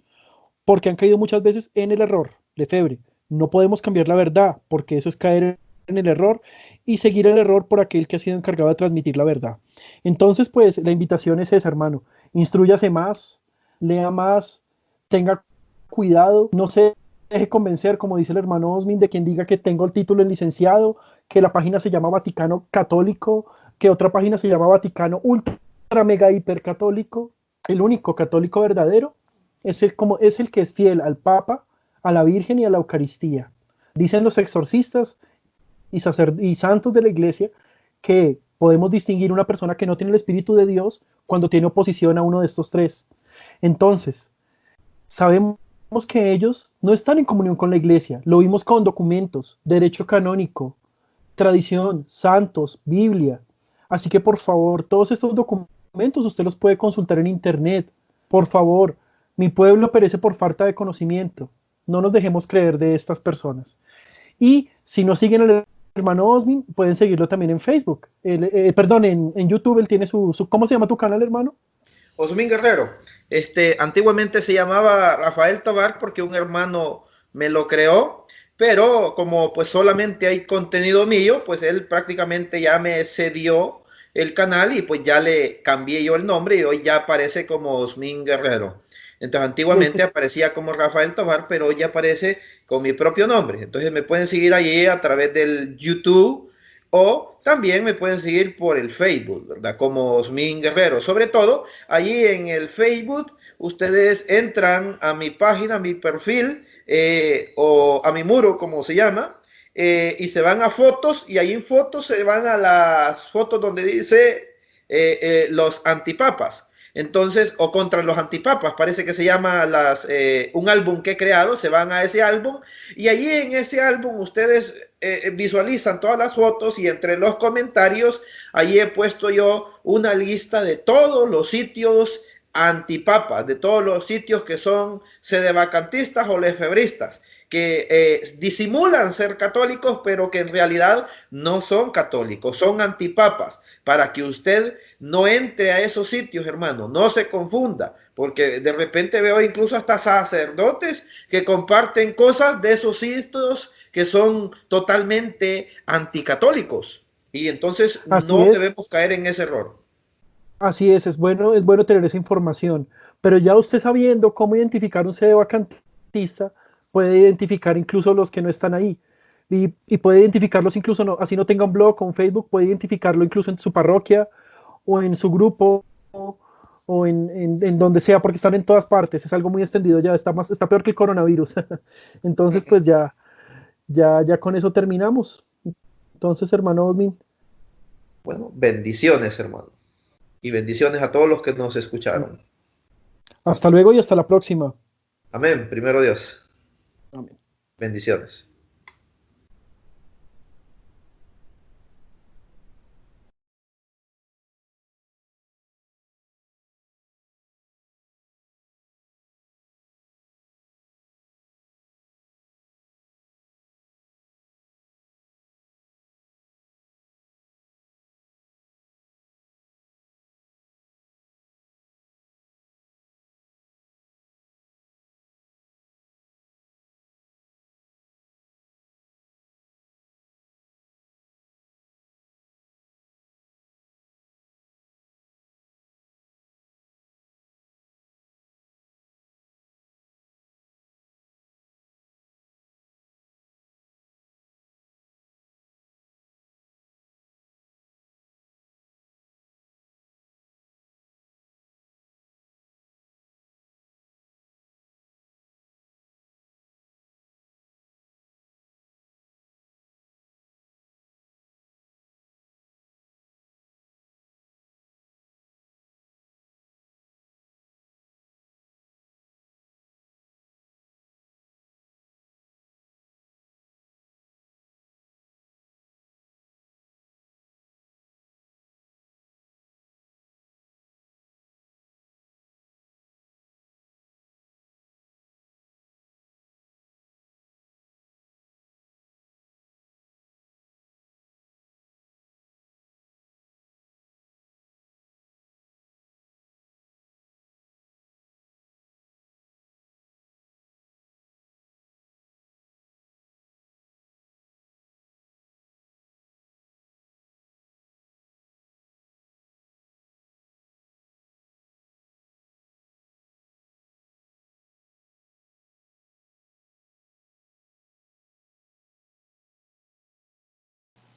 porque han caído muchas veces en el error. Lefebvre, no podemos cambiar la verdad, porque eso es caer en el error y seguir el error por aquel que ha sido encargado de transmitir la verdad. Entonces, pues, la invitación es esa, hermano. Instrúyase más, lea más, tenga cuidado, no se deje convencer, como dice el hermano Osmin, de quien diga que tengo el título de licenciado, que la página se llama Vaticano Católico, que otra página se llama Vaticano Ultra Mega Hiper Católico. El único católico verdadero es el que es fiel al Papa, a la Virgen y a la Eucaristía. Dicen los exorcistas y santos de la Iglesia que podemos distinguir una persona que no tiene el Espíritu de Dios cuando tiene oposición a uno de estos tres. Entonces, sabemos que ellos no están en comunión con la Iglesia. Lo vimos con documentos, derecho canónico, tradición, santos, Biblia. Así que por favor, todos estos documentos usted los puede consultar en internet. Por favor, mi pueblo perece por falta de conocimiento. No nos dejemos creer de estas personas. Y si no siguen al hermano Osmin, pueden seguirlo también en Facebook. Perdón, en YouTube él tiene ¿cómo se llama tu canal, hermano? Osmin Guerrero. Antiguamente se llamaba Rafael Tobar porque un hermano me lo creó, pero como pues solamente hay contenido mío, pues él prácticamente ya me cedió el canal y pues ya le cambié yo el nombre y hoy ya aparece como Osmin Guerrero. Entonces antiguamente aparecía como Rafael Tobar, pero hoy ya aparece con mi propio nombre. Entonces me pueden seguir allí a través del YouTube o también me pueden seguir por el Facebook, ¿verdad? Como Osmin Guerrero. Sobre todo, allí en el Facebook, ustedes entran a mi página, a mi perfil, o a mi muro, como se llama, y se van a fotos, y ahí en fotos se van a las fotos donde dice los antipapas. Entonces, o contra los antipapas, parece que se llama un álbum que he creado, se van a ese álbum y allí en ese álbum ustedes visualizan todas las fotos y entre los comentarios, allí he puesto yo una lista de todos los sitios antipapas, de todos los sitios que son sedevacantistas o lefebristas, que disimulan ser católicos, pero que en realidad no son católicos, son antipapas, para que usted no entre a esos sitios, hermano, no se confunda, porque de repente veo incluso hasta sacerdotes que comparten cosas de esos sitios que son totalmente anticatólicos, y entonces Así no es, debemos caer en ese error. así es bueno tener esa información. Pero ya usted sabiendo cómo identificar un CD vacantista, puede identificar incluso los que no están ahí. Y puede identificarlos incluso, no, así no tenga un blog o un Facebook, puede identificarlo incluso en su parroquia o en su grupo o en donde sea, porque están en todas partes. Es algo muy extendido ya, está peor que el coronavirus. Entonces, pues ya con eso terminamos. Entonces, hermano Osmin, Bueno, bendiciones, hermano. Y bendiciones a todos los que nos escucharon. hasta luego y hasta la próxima. Amén. Primero Dios. Amén. Bendiciones.